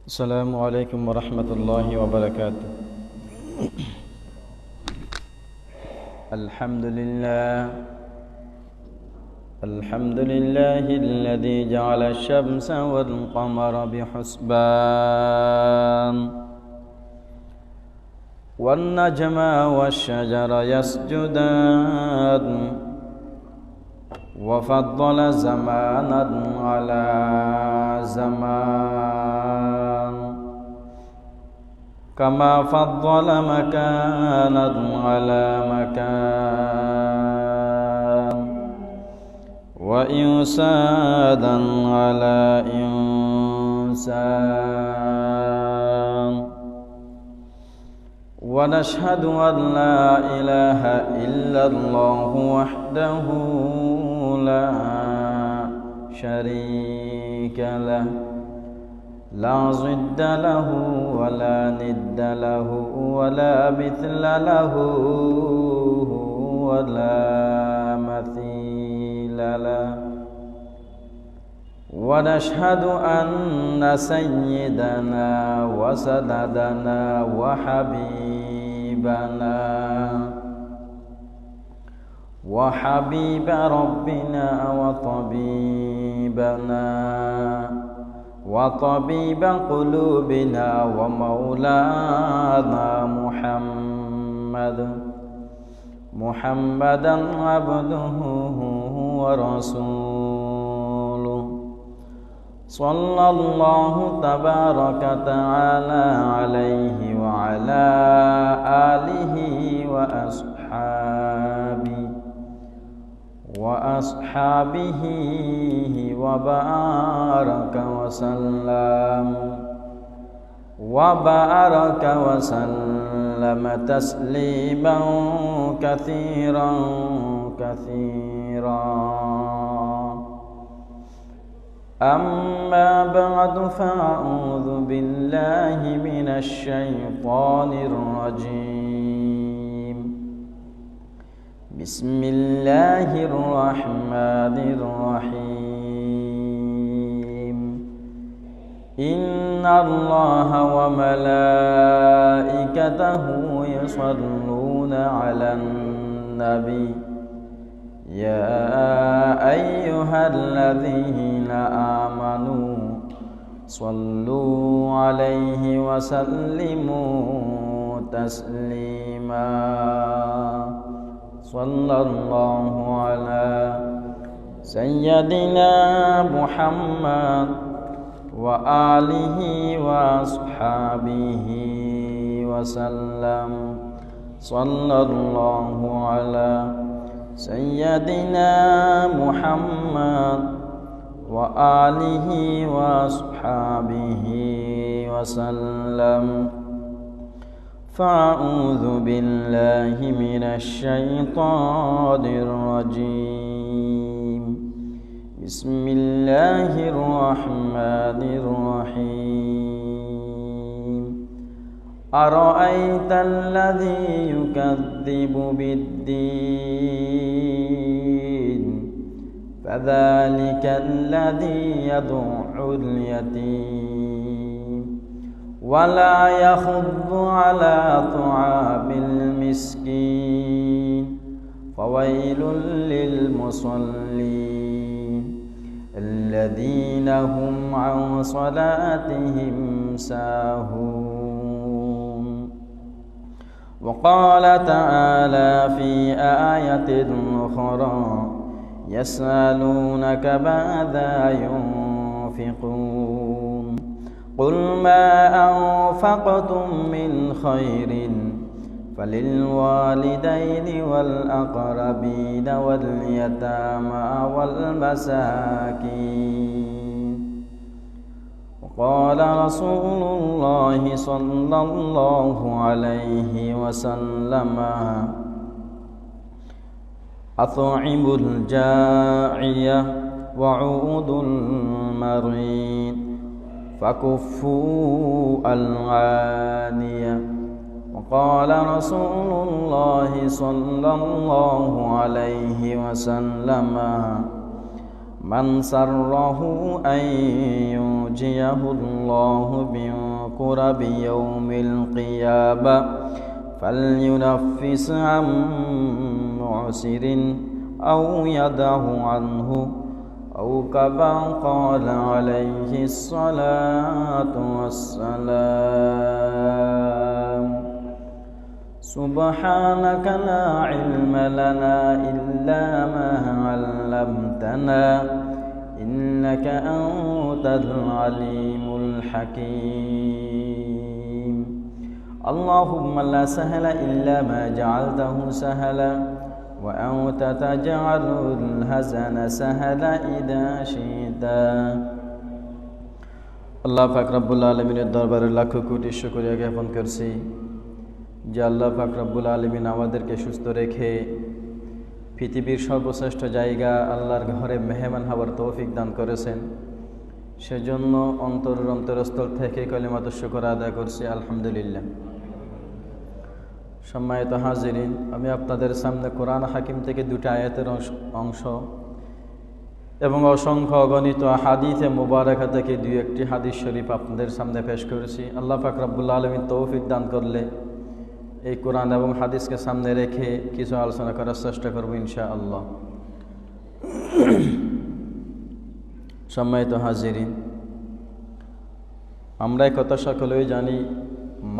السلام عليكم ورحمة الله وبركاته. الحمد لله الذي جعل الشمس والقمر بحسبان والنجم والشجر يسجدان وفضل زمانا على زمان كما فضل مكانا على مكان وإنسانا على إنسان ونشهد أن لا إله إلا الله وحده لا شريك له لا ضد له ولا ند له ولا مثل له ولا مثيل له ونشهد أن سيدنا وسندنا وحبيب ربنا وطبيب قلوبنا ومولانا محمدا عبده ورسوله صلى الله تبارك وتعالى عليه وعلى آله وأصحابه وبارك وسلم تسليما كثيرا أما بعد فأعوذ بالله من الشيطان الرجيم بسم الله الرحمن الرحيم إن الله وملائكته يصلون على النبي يا أيها الذين آمنوا صلوا عليه وسلموا تسليما صلى الله على سيدنا محمد وآله وأصحابه وسلم صلى الله على سيدنا محمد وآله وأصحابه وسلم فأعوذ بالله من الشيطان الرجيم بسم الله الرحمن الرحيم أرأيت الذي يكذب بالدين فذلك الذي يدع اليتيم ولا يحض على طعام المسكين فويل للمصلين الذين هم عن صلاتهم ساهون وقال تعالى في آية أخرى يسألونك ماذا ينفقون قل ما أنفقتم من خير فللوالدين والأقربين واليتامى والمساكين وقال رسول الله صلى الله عليه وسلم أطعموا الجاعية وعودوا المريض فكفوا العانية وقال رسول الله صلى الله عليه وسلم من سره أن ينجيه الله من كرب يوم القيامة فلينفس عن معسر أو يدع عنه أو كما قال عليه الصلاة والسلام سبحانك لا علم لنا إلا ما علمتنا إنك أنت العليم الحكيم اللهم لا سهل إلا ما جعلته سهلا وأنت تجعل الحزن سهلا إذا شئت আল্লাহ পাক রব্বুল আলামিনের দরবারে লাখ কোটি শুকরিয়া জ্ঞাপন করছি যে আল্লাহ পাক রব্বুল আলামিন আমাদেরকে সুস্থ রেখে পৃথিবীর সর্বশ্রেষ্ঠ জায়গা আল্লাহর ঘরে মেহমান হওয়ার তৌফিক দান করেছেন। সেজন্য অন্তরস্থল থেকে কালিমাতুশ শুকর আদায় করছি, আলহামদুলিল্লাহ। সম্মানিত হাজিরিন, আমি আপনাদের সামনে কোরআন হাকিম থেকে দুটি আয়াতের অংশ এবং অসংখ্য অগণিত হাদিসে মুবারাকা থেকে দুই একটি হাদিস শরীফ আপনাদের সামনে পেশ করেছি। আল্লাহ পাক রব্বুল আলামিন তৌফিক দান করলে এই কোরআন এবং হাদিসকে সামনে রেখে কিছু আলোচনা করার চেষ্টা করব ইনশাআল্লাহ। সম্মানিত হাজিরিন, আমরা এই কথা সকলেই জানি,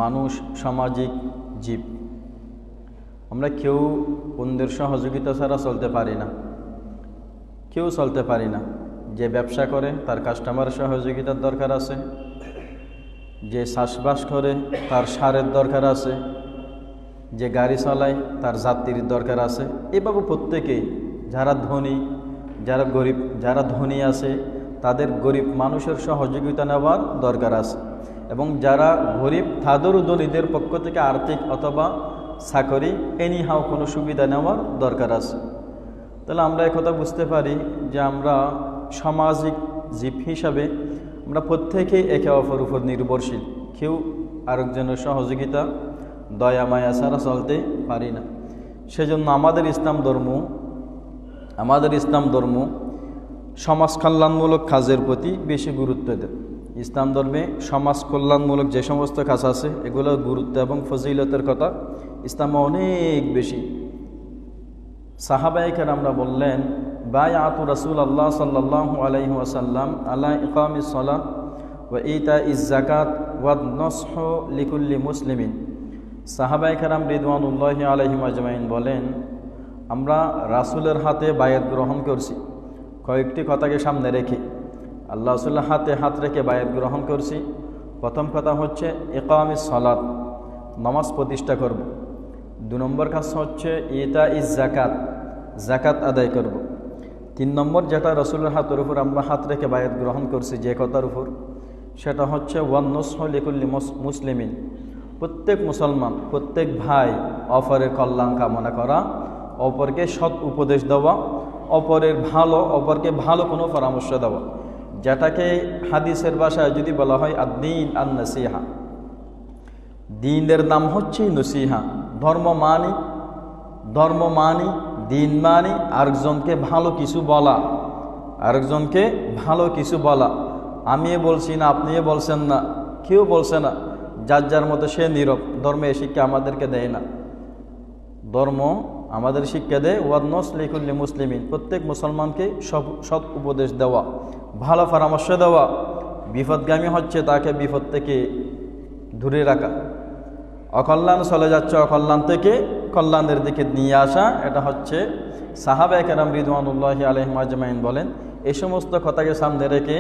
মানুষ সামাজিক জীব। আমরা কেউ অন্যের সহযোগিতা ছাড়া চলতে পারি না, কেউ চলতে পারি না। যে ব্যবসা করে তার কাস্টমার সহযোগিতার দরকার আছে, যে চাষবাস করে তার সারের দরকার আছে, যে গাড়ি চালায় তার যাত্রীর দরকার আছে। এভাবে প্রত্যেকেই, যারা ধনী যারা গরিব, যারা ধনী আছে তাদের গরিব মানুষের সহযোগিতা নেওয়ার দরকার আছে, এবং যারা গরিব তাদেরও ধনীদের পক্ষ থেকে আর্থিক অথবা চাকরি এনিহাও কোনো সুবিধা নেওয়ার দরকার আছে। তাহলে আমরা একথা বুঝতে পারি যে আমরা সামাজিক জীব হিসাবে আমরা প্রত্যেকেই একে অপরের উপর নির্ভরশীল। কেউ আরেকজনের সহযোগিতা দয়া মায়া ছাড়া চলতে পারি না। সেজন্য আমাদের ইসলাম ধর্ম সমাজ কল্যাণমূলক কাজের প্রতি বেশি গুরুত্ব দেয়। ইসলাম ধর্মে সমাজ কল্যাণমূলক যে সমস্ত কাজ আছে এগুলোর গুরুত্ব এবং ফজিলতের কথা ইসলামে অনেক বেশি। সাহাবায়ে কেরামরা বললেন, বায়াতু রাসূলুল্লাহ সাল্লাল্লাহু আলাইহি ওয়াসাল্লাম আলা ইকামিস সালাত ওয়া ইতাইজ যাকাত ওয়া নসহু লিকুল্লি মুসলিমিন। সাহাবায়ে কেরাম রিদওয়ানুল্লাহি আলাইহিম আজমাইন বলেন, আমরা রাসূলের হাতে বায়াত গ্রহণ করছি। কয়েকটি কথাকে সামনে রেখে আল্লাহ রাসূলের হাতে হাত রেখে বায়াত গ্রহণ করছি। প্রথম কথা হচ্ছে ইকামিস সালাত, নামাজ প্রতিষ্ঠা করব। 2 নম্বর কাজ হচ্ছে ইতাইজ যাকাত, যাকাত আদায় করব। 3 নম্বর যেটা রাসূলের হাতের উপর আমরা হাত রেখে বায়াত গ্রহণ করছি যে কথার উপর, সেটা হচ্ছে ওয়ান নসহু লিকুল্লি মুসলিমিন, প্রত্যেক মুসলমান, প্রত্যেক ভাই অপরের কল্যাণ কামনা করা, অপরকে সৎ উপদেশ দেওয়া, অপরকে ভালো কোনো পরামর্শ দেওয়া, যেটাকে হাদিসের ভাষায় যদি বলা হয় আদ-দীন আন-নসিহা। দ্বীনের নাম হচ্ছে নসিহা। ধর্ম মানি, দিন মানি আরেকজনকে ভালো কিছু বলা। আমি বলছি না, আপনি বলছেন না, কেউ বলছে না, যার যার মতো সে নীরব। ধর্মে শিক্ষা আমাদেরকে দেয় না। ধর্ম আমাদের শিক্ষা দেয় ওয়ান নসহু লিকুল্লি মুসলিমিন, প্রত্যেক মুসলমানকে সৎ উপদেশ দেওয়া, ভালো পরামর্শ দেওয়া। বিপদগামী হচ্ছে তাকে বিপদ থেকে দূরে রাখা, অকল্যাণ চলে যাচ্ছে অকল্যাণ থেকে কল্যাণের দিকে নিয়ে আসা। এটা হচ্ছে সাহাবায়ে কেরাম রিদওয়ানুল্লাহি আলাইহিম আজমাইন বলেন, এই সমস্ত কথাকে সামনে রেখে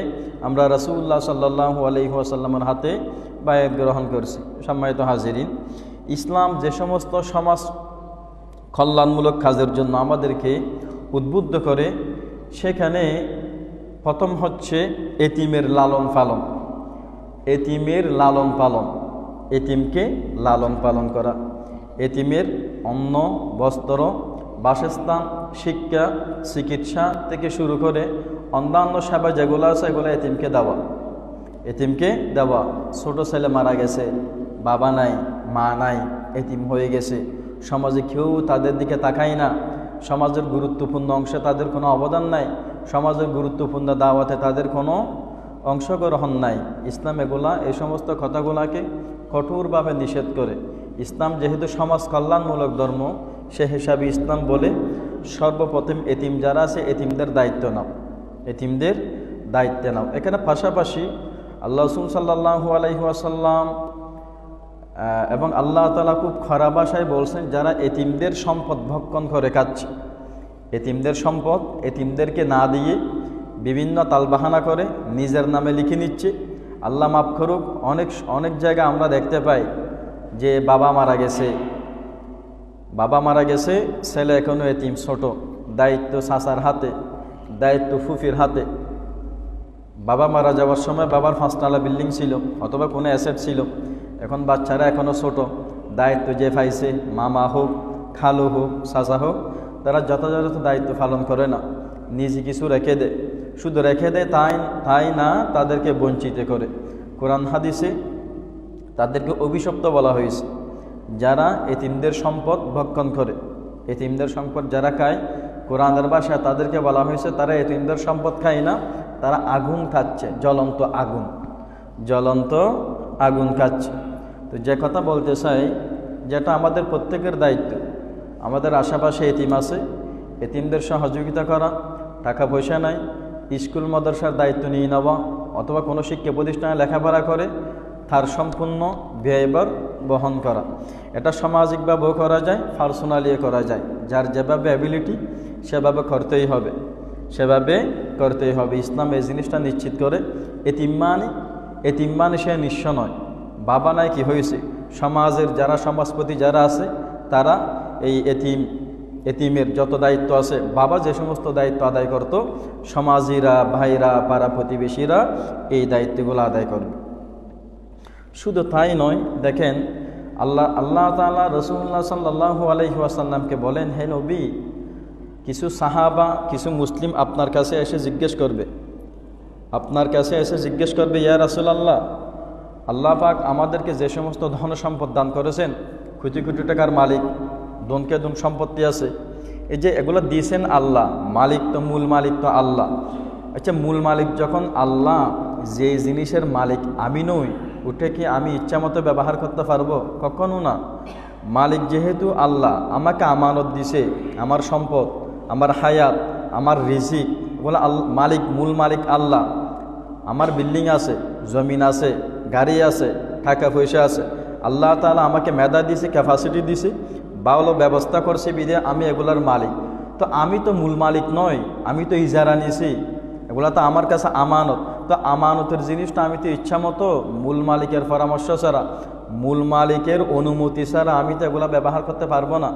আমরা রাসূলুল্লাহ সাল্লাল্লাহু আলাইহি ওয়াসাল্লামের হাতে বায়াত গ্রহণ করছি। সম্মানিত হাজিরিন, ইসলাম যে সমস্ত সমাজ কল্যাণমূলক কাজের জন্য আমাদেরকে উদ্বুদ্ধ করে, সেখানে প্রথম হচ্ছে এতিমের লালন পালন, এতিমকে লালন পালন করা। এতিমের অন্ন, বস্ত্র, বাসস্থান, শিক্ষা, চিকিৎসা থেকে শুরু করে অন্যান্য সেবা যেগুলো আছে এগুলো এতিমকে দেওয়া। ছোট ছেলে মারা গেছে, বাবা নাই, মা নাই, এতিম হয়ে গেছে, সমাজে কেউ তাদের দিকে তাকায় না, সমাজের গুরুত্বপূর্ণ অংশে তাদের কোনো অবদান নাই, সমাজের গুরুত্বপূর্ণ দাওয়াতে তাদের কোনো অংশগ্রহণ নাই। ইসলাম এই সমস্ত কথাগুলাকে কঠোরভাবে নিষেধ করে। ইসলাম যেহেতু সমাজ কল্যাণমূলক ধর্ম, সে হিসাবে ইসলাম বলে সর্বপ্রথম এতিম যারা আছে এতিমদের দায়িত্ব নাও, এতিমদের দায়িত্ব নাও। এখানে পাশাপাশি আল্লাহ রাসূল সাল্লাল্লাহু আলাইহি ওয়াসাল্লাম এবং আল্লাহ তাআলা খুব খারাপ ভাষায় বলছেন, যারা এতিমদের সম্পদ ভক্ষণ করে খাচ্ছে, এতিমদের সম্পদ এতিমদেরকে না দিয়ে বিভিন্ন তালবাহানা করে নিজের নামে লিখে নিচ্ছে। আল্লাহ মাফ করুক, অনেক জায়গায় আমরা দেখতে পাই যে বাবা মারা গেছে, ছেলে এখনও এতিম, ছোট, দায়িত্ব চাচার হাতে, দায়িত্ব ফুফির হাতে। বাবা মারা যাওয়ার সময় বাবার 5তলা বিল্ডিং ছিল অথবা কোনো অ্যাসেট ছিল, এখন বাচ্চারা এখনও ছোট, দায়িত্ব যে পাইছে, মামা হোক, খালু হোক, চাচা হোক, তারা যথাযথ দায়িত্ব পালন করে না, নিজে কিছু রেখে দেয়। শুধু রেখে দেয় তাই না, তাদেরকে বঞ্চিত করে। কোরআন হাদিসে তাদেরকে অভিশপ্ত বলা হয়েছে, যারা এতিমদের সম্পদ ভক্ষণ করে। এতিমদের সম্পদ যারা খায়, কোরআনের ভাষায় তাদেরকে বলা হয়েছে তারা এতিমদের সম্পদ খায় না, তারা আগুন খাচ্ছে, জ্বলন্ত আগুন খাচ্ছে। তো যে কথা বলতে চাই, যেটা আমাদের প্রত্যেকের দায়িত্ব, আমাদের আশেপাশে এতিম আছে, এতিমদের সহযোগিতা করা, টাকা পয়সা নাই, স্কুল মাদ্রাসার দায়িত্ব নিয়ে নেওয়া, অথবা কোনো শিক্ষা প্রতিষ্ঠানে লেখাপড়া করে তার সম্পূর্ণ ব্যয়ভার বহন করা। এটা সামাজিকভাবেও করা যায়, পার্সোনালিও করা যায়। যার যেভাবে অ্যাবিলিটি সেভাবে করতেই হবে। ইসলাম এই জিনিসটা নিশ্চিত করে। এতিম মানে সে নিঃস্ব নয়, বাবা নাই কি হয়েছে, সমাজের যারা সমাজপতি যারা আছে তারা এই এতিমের যত দায়িত্ব আছে, বাবা যে সমস্ত দায়িত্ব আদায় করত, সমাজিরা, ভাইরা, পাড়া প্রতিবেশীরা এই দায়িত্বগুলো আদায় করবে। শুধু তাই নয়, দেখেন আল্লাহ তাআলা রাসূলুল্লাহ সাল্লাল্লাহু আলাইহি ওয়াসাল্লামকে বলেন, হে নবী, কিছু সাহাবা, কিছু মুসলিম আপনার কাছে এসে জিজ্ঞেস করবে, ইয়া রাসূলুল্লাহ, আল্লাহ পাক আমাদেরকে যে সমস্ত ধন সম্পদ দান করেছেন, কোটি কোটি টাকার মালিক, ধনকে ধন সম্পত্তি আছে, এই যে এগুলো দিয়েছেন আল্লাহ, মূল মালিক তো আল্লাহ। আচ্ছা, মূল মালিক যখন আল্লাহ, যে জিনিসের মালিক আমি নই, ওটা কি আমি ইচ্ছা মতো ব্যবহার করতে পারবো? কখনো না। মালিক যেহেতু আল্লাহ, আমাকে আমানত দিছে, আমার সম্পদ, আমার হায়াত, আমার রিজিক, ওগুলো মূল মালিক আল্লাহ। আমার বিল্ডিং আছে, জমিন আছে, গাড়ি আছে, টাকা পয়সা আছে, আল্লাহ তাআলা আমাকে মেধা দিছে, ক্যাপাসিটি দিছে, ভালো ব্যবস্থা করছে বিধে আমি এগুলার মালিক। তো আমি তো মূল মালিক নয়, আমি তো ইজারা নিছি, এগুলা তো আমার কাছে আমানত। তো আমানতের জিনিসটা আমি তো ইচ্ছা মতো মূল মালিকের পরামর্শ ছাড়া, মূল মালিকের অনুমতি ছাড়া আমি তো এগুলা ব্যবহার করতে পারবো না।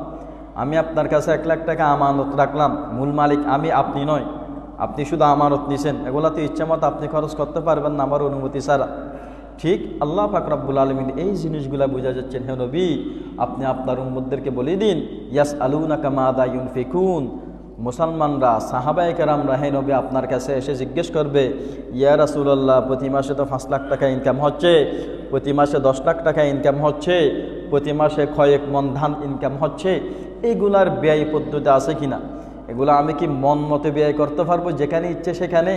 আমি আপনার কাছে 1 লাখ টাকা আমানত রাখলাম, মূল মালিক আপনি নয়, আপনি শুধু আমানত নিছেন, এগুলা তো ইচ্ছা মতো আপনি খরচ করতে পারবেন না আমার অনুমতি ছাড়া। ঠিক আল্লাহ পাক রব্বুল আলামিন এই জিনিসগুলা বোঝা যাচ্ছেন, হে নবী, আপনি আপনার উম্মতদেরকে বলে দিন, ইয়াসআলুনাকা মাযা ইউনফিকুন, মুসলমানরা, সাহাবায়ে কেরামরা, হে নবী, আপনার কাছে এসে জিজ্ঞেস করবে, ইয়া রাসূলুল্লাহ, প্রতি মাসে তো 5 লাখ টাকা ইনকাম হচ্ছে, প্রতি মাসে 10 লাখ টাকা ইনকাম হচ্ছে, প্রতি মাসে কয়েক মন ধান ইনকাম হচ্ছে, এগুলার ব্যয় পদ্ধতি আছে কিনা? এগুলো আমি কি মন মতো ব্যয় করতে পারবো যেখানে ইচ্ছে সেখানে,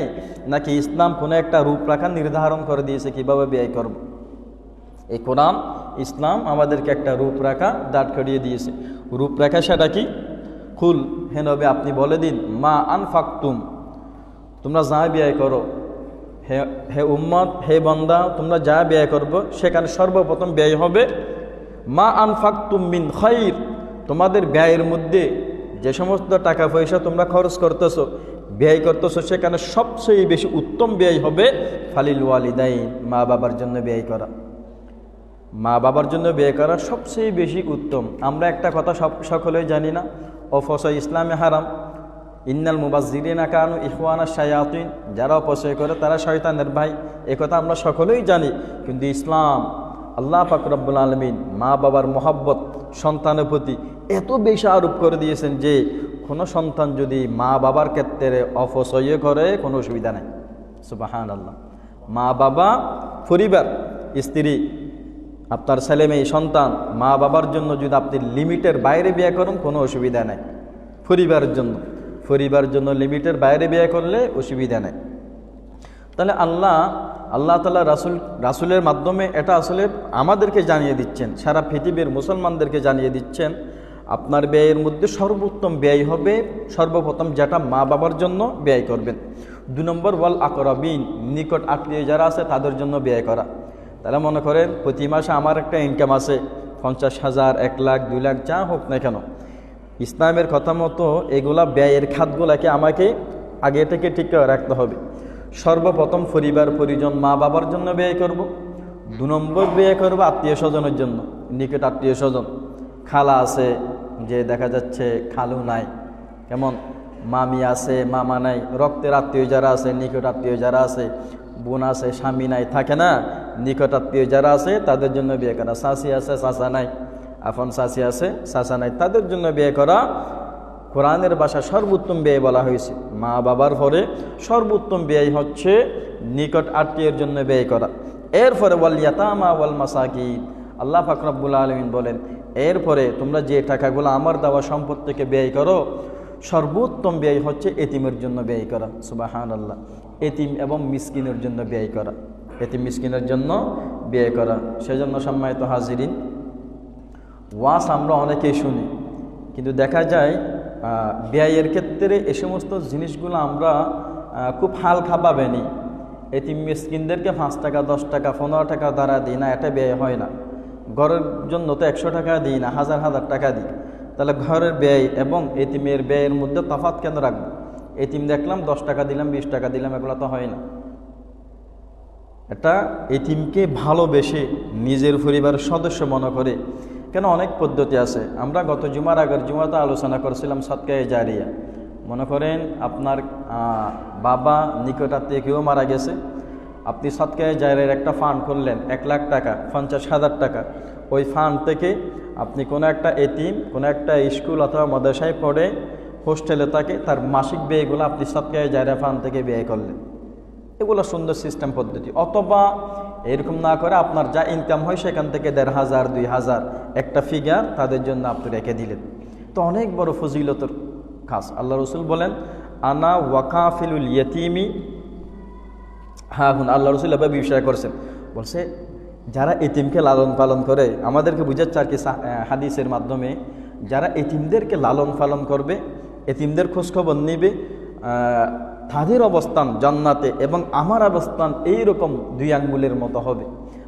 নাকি ইসলাম কোনো একটা রূপরেখা নির্ধারণ করে দিয়েছে কিভাবে ব্যয় করব? এই কোরআন, ইসলাম আমাদেরকে একটা রূপরেখা দাঁড় করিয়ে দিয়েছে। রূপরেখা সেটা কি? কুল, হে নবী, আপনি বলে দিন, মা আনফাকতুম, তোমরা যা ব্যয় করো, হে উম্মত, হে বান্দা, তোমরা যা ব্যয় করবো সেখানে সর্বপ্রথম ব্যয় হবে মা আনফাকতুম মিন খাইর, তোমাদের ব্যয়ের মধ্যে যে সমস্ত টাকা পয়সা তোমরা খরচ করতেছো, ব্যয় করতেছো, সেখানে সবচেয়ে বেশি উত্তম ব্যয় হবে ফালিল ওয়ালিদাইন, মা বাবার জন্য ব্যয় করা। মা বাবার জন্য ব্যয় করা সবচেয়ে বেশি উত্তম। আমরা একটা কথা সকলেই জানি না, অপচয় ইসলামে হারাম। ইন্নাল মুবাজ্জিরিনা কানু ইখওয়ানাশ শায়াতিন, যারা অপচয় করে তারা শয়তানের ভাই, একথা আমরা সকলেই জানি। কিন্তু ইসলাম, আল্লাহ পাক রব্বুল আলামিন মা বাবার মহব্বত সন্তানের প্রতি এত বেশি আরোপ করে দিয়েছেন যে কোনো সন্তান যদি মা বাবার ক্ষেত্রে অপচয় করে কোনো অসুবিধা নাই। সুবহানাল্লাহ। মা বাবা, পরিবার, স্ত্রী, আপনার ছেলে মেয়ে, সন্তান, মা বাবার জন্য যদি আপনি লিমিটের বাইরে ব্যয় করেন কোনো অসুবিধা নাই। পরিবারের জন্য পরিবার জন্য লিমিটের বাইরে ব্যয় করলে অসুবিধা নেই। তাহলে আল্লাহ তাআলা রাসূলের মাধ্যমে এটা আসলে আমাদেরকে জানিয়ে দিচ্ছেন, সারা পৃথিবীর মুসলমানদেরকে জানিয়ে দিচ্ছেন, আপনার ব্যয়ের মধ্যে সর্বোত্তম ব্যয় হবে সর্বপ্রথম যেটা মা বাবার জন্য ব্যয় করবেন। 2 নম্বর ওয়াল আকরাবিন, নিকট আত্মীয় যারা আছে তাদের জন্য ব্যয় করা। তারা মনে করেন প্রতি মাসে আমার একটা ইনকাম আছে 50,000, 1 লাখ, 2 লাখ, যা হোক না কেন, ইসলামের কথা মতো এগুলা ব্যয়ের খাতগুলাকে আমাকে আগে থেকে ঠিক করে রাখতে হবে। সর্বপ্রথম পরিবার পরিজন মা বাবার জন্য ব্যয় করব। 2 নম্বর ব্যয় করব আত্মীয় স্বজনের জন্য, নিকট আত্মীয় স্বজন। খালা আছে, যে দেখা যাচ্ছে খালু নাই, কেমন মামি আছে, মামা নাই, রক্তের আত্মীয় যারা আছে, নিকট আত্মীয় যারা আছে, বোন আছে, স্বামী নাই, থাকে না, নিকট আত্মীয় যারা আছে তাদের জন্য বিয়ে করা। শাশি আছে, চাচা নাই, আপন শাশি আছে, চাচা নাই, তাদের জন্য বিয়ে করা। কোরআনের ভাষা সর্বোত্তম ব্যয় বলা হয়েছে। মা বাবার পরে সর্বোত্তম ব্যয় হচ্ছে নিকট আত্মীয়ের জন্য ব্যয় করা। এরপরে ওয়াল ইয়াতামা ওয়াল মাসাকিন, আল্লাহ পাক রব্বুল আলামিন বলেন, এরপরে তোমরা যে টাকাগুলো আমার দেওয়া সম্পদ থেকে ব্যয় করো, সর্বোত্তম ব্যয় হচ্ছে এতিমের জন্য ব্যয় করা। সুবহানাল্লাহ, এতিম এবং মিসকিনের জন্য ব্যয় করা, এতিম মিসকিনের জন্য ব্যয় করা। সেজন্য সম্মানিত হাজিরিন, ওয়াজ আমরা অনেকেই শুনি, কিন্তু দেখা যায় ব্যয়ের ক্ষেত্রে এই সমস্ত জিনিসগুলো আমরা খুব হালকাভাবে নিই। এতিম মিসকিনদেরকে 5 টাকা, 10 টাকা, 15 টাকা দ্বারা দিই না, এটা ব্যয় হয় না। ঘরের জন্য তো 100 টাকা দিই না, হাজার হাজার টাকা দিই। তাহলে ঘরের ব্যয় এবং এতিমের ব্যয়ের মধ্যে তফাৎ কেন রাখবো? এতিম দেখলাম 10 টাকা দিলাম, 20 টাকা দিলাম, এগুলো তো হয় না। এটা এতিমকে ভালোবেসে নিজের পরিবারের সদস্য মনে করে। কেন অনেক পদ্ধতি আছে, আমরা গত জুমার আগের জুমাতে আলোচনা করেছিলাম সদকায়ে জারিয়া। মনে করেন আপনার বাবা নিকটাত্মীয় কেউ মারা গেছে, আপনি সদকায়ে জারিয়ার একটা ফান্ড করলেন 1 লাখ টাকা, 50,000 টাকা। ওই ফান্ড থেকে আপনি কোনো একটা এতিম, কোনো একটা স্কুল অথবা মাদ্রাসায় পড়ে হোস্টেলে থাকে, তার মাসিক ব্যয়গুলো আপনি সদকায়ে জারিয়া ফান্ড থেকে ব্যয় করলেন। এগুলো সুন্দর সিস্টেম পদ্ধতি। অথবা এরকম না করে আপনার যা ইনকাম হয় সেখান থেকে 1,500, 2,000 একটা ফিগার তাদের জন্য আপনি রেখে দিলেন, তো অনেক বড় ফজিলতের কাজ। আল্লাহ রসুল বলেন, আনা ওয়াকাফিলুল ইয়তিমি হাহুন। আল্লাহ রসুল এভাবে বিষয় করছেন, বলছে যারা এতিমকে লালন পালন করে, আমাদেরকে বুঝাচ্ছে আর কি হাদিসের মাধ্যমে, যারা এতিমদেরকে লালন পালন করবে, এতিমদের খোঁজখবর নিবে, তাদের অবস্থান জান্নাতে এবং আমার অবস্থান এইরকম 2 আঙ্গুলের মতো হবে।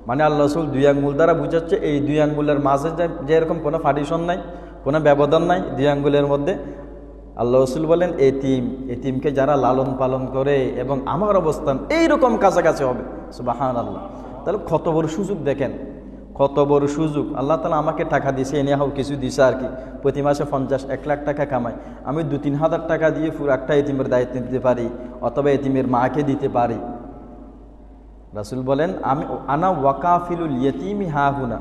মানে আল্লাহ রসুল 2 আঙ্গুল দ্বারা বুঝাচ্ছে এই 2 আঙ্গুলের মাঝে যেরকম কোনো পার্টিশন নাই, কোনো ব্যবধান নাই 2 আঙ্গুলের মধ্যে। আল্লাহ রসুল বলেন এতিমকে যারা লালন পালন করে এবং আমার অবস্থান এইরকম কাছাকাছি হবে। সুবহানাল্লাহ। তাহলে কত বড় সুযোগ দেখেন, কত বড় সুযোগ। আল্লাহ তাআলা আমাকে টাকা দিয়েছে, এনে হোক কিছু দিছে আর কি, প্রতি মাসে 50-1 লাখ টাকা কামাই, আমি 2-3 হাজার টাকা দিয়ে পুরো একটা এতিমের দায়িত্ব দিতে পারি, অথবা এতিমের মাকে দিতে পারি। রাসূল বলেন, আমি আনা ওয়াকাফিলুল ইয়তিমি হাহুনা,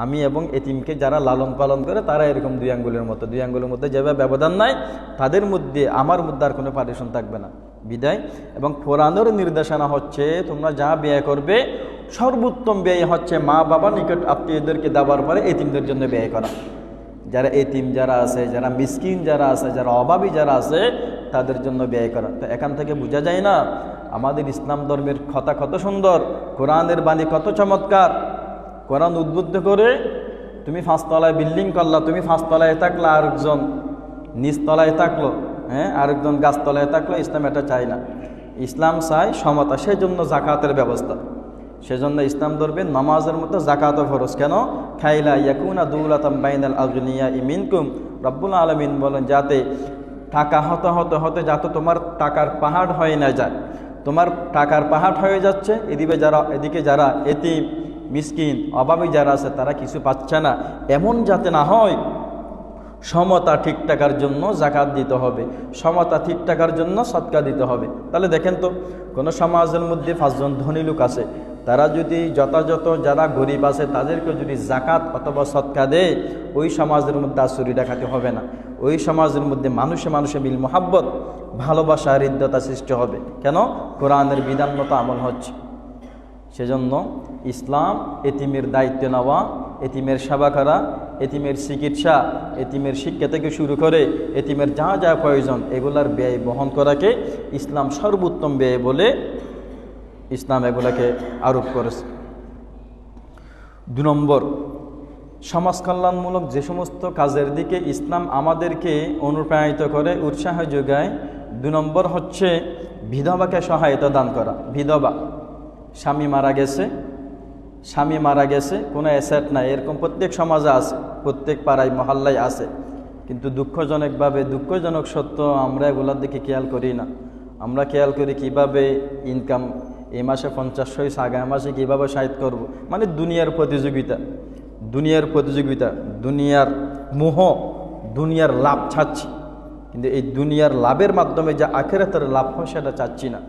আমি এবং এতিমকে যারা লালন পালন করে তারা এরকম 2 আঙ্গুলের মতো, 2 আঙ্গুলের মধ্যে যেভাবে ব্যবধান নাই, তাদের মধ্যে আমার মধ্যে আর কোনো পার্টিশন থাকবে না। বিদায় এবং কোরআনের নির্দেশনা হচ্ছে তোমরা যা ব্যয় করবে সর্বোত্তম ব্যয় হচ্ছে মা বাবা নিকট আত্মীয়দেরকে দেওয়ার পরে এতিমদের জন্য ব্যয় করা। যারা এতিম যারা আছে, যারা মিসকিন যারা আছে, যারা অভাবী যারা আছে, তাদের জন্য ব্যয় করা। তো এখান থেকে বোঝা যায় না আমাদের ইসলাম ধর্মের কথা কত সুন্দর, কোরআনের বাণী কত চমৎকার। কোরআন উদ্বুদ্ধ করে, তুমি 5 তলায় বিল্ডিং করলা, তুমি 5 তলায় থাকলা, আরেকজন নিচতলায় থাকলো, আরেকজন গাছতলায় থাকলো। ইসলাম এটা চায় না, ইসলাম চায় সমতা। সেজন্য জাকাতের ব্যবস্থা, সেজন্য ইসলাম ধর্মে নামাজের মতো জাকাতও ফরজ। কেন? খাইলা ইয়াকুনা দুলাতাম বাইনাল আগনিয়া মিনকুম। রব্বুল আলামিন বলেন যাতে টাকা হতে হতে হতে যাতে তোমার টাকার পাহাড় হয়ে না যায়। তোমার টাকার পাহাড় হয়ে যাচ্ছে, এদিকে যারা এতিম মিসকিন অভাবী যারা আছে তারা কিছু পাচ্ছে না, এমন যাতে না হয়। সমতা ঠিক টাকার জন্য জাকাত দিতে হবে, সমতা ঠিক টাকার জন্য সদকা দিতে হবে। তাহলে দেখেন তো, কোনো সমাজের মধ্যে 5 জন ধনী লোক আছে, তারা যদি যথাযথ যারা গরিব আছে তাদেরকে যদি জাকাত অথবা সদকা দেয়, ওই সমাজের মধ্যে আর চুরি ডাকাতি হবে না। ওই সমাজের মধ্যে মানুষে মানুষে মিল মোহাব্বত, ভালোবাসা, হৃদ্যতা সৃষ্টি হবে। কেন? কোরআনের বিধান মতো আমল হচ্ছে। সেজন্য ইসলাম এতিমের দায়িত্ব নেওয়া, এতিমের সেবা করা, এতিমের চিকিৎসা, এতিমের শিক্ষা থেকে শুরু করে এতিমের যা যা প্রয়োজন এগুলার ব্যয় বহন করাকে ইসলাম সর্বোত্তম ব্যয় বলে ইসলাম এগুলাকে আরোপ করেছে। 2 নম্বর, সমাজ কল্যাণমূলক যে সমস্ত কাজের দিকে ইসলাম আমাদেরকে অনুপ্রাণিত করে, উৎসাহ যোগায়, 2 নম্বর হচ্ছে বিধবাকে সহায়তা দান করা। বিধবা, স্বামী মারা গেছে, কোনো অ্যাসেট নাই, এরকম প্রত্যেক সমাজে আছে, প্রত্যেক পাড়ায় মহল্লায় আছে, কিন্তু দুঃখজনক সত্য আমরা এগুলোর দিকে খেয়াল করি না। আমরা খেয়াল করি কিভাবে ইনকাম, এই মাসে 50 হয়েছে, আগামী মাসে কীভাবে সাহিত্য করব, মানে দুনিয়ার প্রতিযোগিতা, দুনিয়ার মোহ, দুনিয়ার লাভ চাচ্ছি, কিন্তু এই দুনিয়ার লাভের মাধ্যমে যে আখিরাতের লাভ হয় সেটা চাচ্ছি না।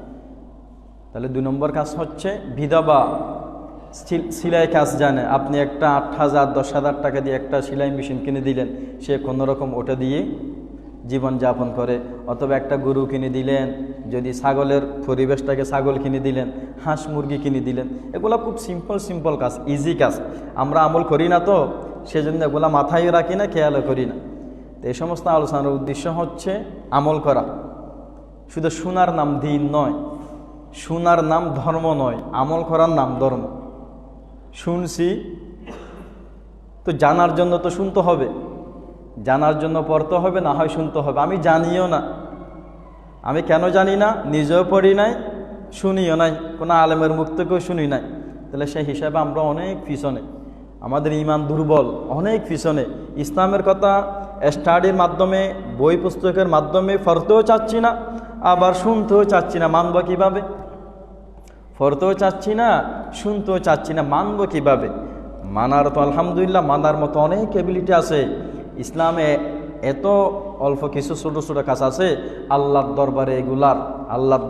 তাহলে 2 নম্বর কাজ হচ্ছে বিধবা সেলাই কাজ জানে, আপনি একটা 8,000 10,000 টাকা দিয়ে একটা সেলাই মেশিন কিনে দিলেন, সে কোনোরকম ওটা দিয়ে জীবনযাপন করে, অথবা একটা গরু কিনে দিলেন, যদি ছাগলের পরিবেশটাকে ছাগল কিনে দিলেন, হাঁস মুরগি কিনে দিলেন, এগুলো খুব সিম্পল কাজ, ইজি কাজ, আমরা আমল করি না, তো সেজন্য এগুলো মাথায় রাখি না, খেয়ালও করি না। তো এই সমস্ত আলোচনার উদ্দেশ্য হচ্ছে আমল করা। শুধু শোনার নাম দিন নয়, শোনার নাম ধর্ম নয়, আমল করার নাম ধর্ম। শুনছি তো জানার জন্য তো শুনতে হবে, জানার জন্য পড়তে হবে, না হয় শুনতে হবে। আমি জানিও না, আমি কেন জানি না, নিজেও পড়ি নাই, শুনিও নাই, কোনো আলেমের মুখ থেকেও শুনি নাই, তাহলে সেই হিসাবে আমরা অনেক পিছনে, আমাদের ঈমান দুর্বল, অনেক পিছনে। ইসলামের কথা স্টাডির মাধ্যমে, বই পুস্তকের মাধ্যমে পড়তেও চাচ্ছি না, আবার শুনতেও চাচ্ছি না, মানব কীভাবে? পড়তেও চাচ্ছি না, শুনতেও চাচ্ছি না, মানব কীভাবে? মানার তো আলহামদুলিল্লাহ মানার মতো অনেক এবিলিটি আছে। ইসলামে এত অল্প কিছু ছোট ছোট কাজ আছে, আল্লাহর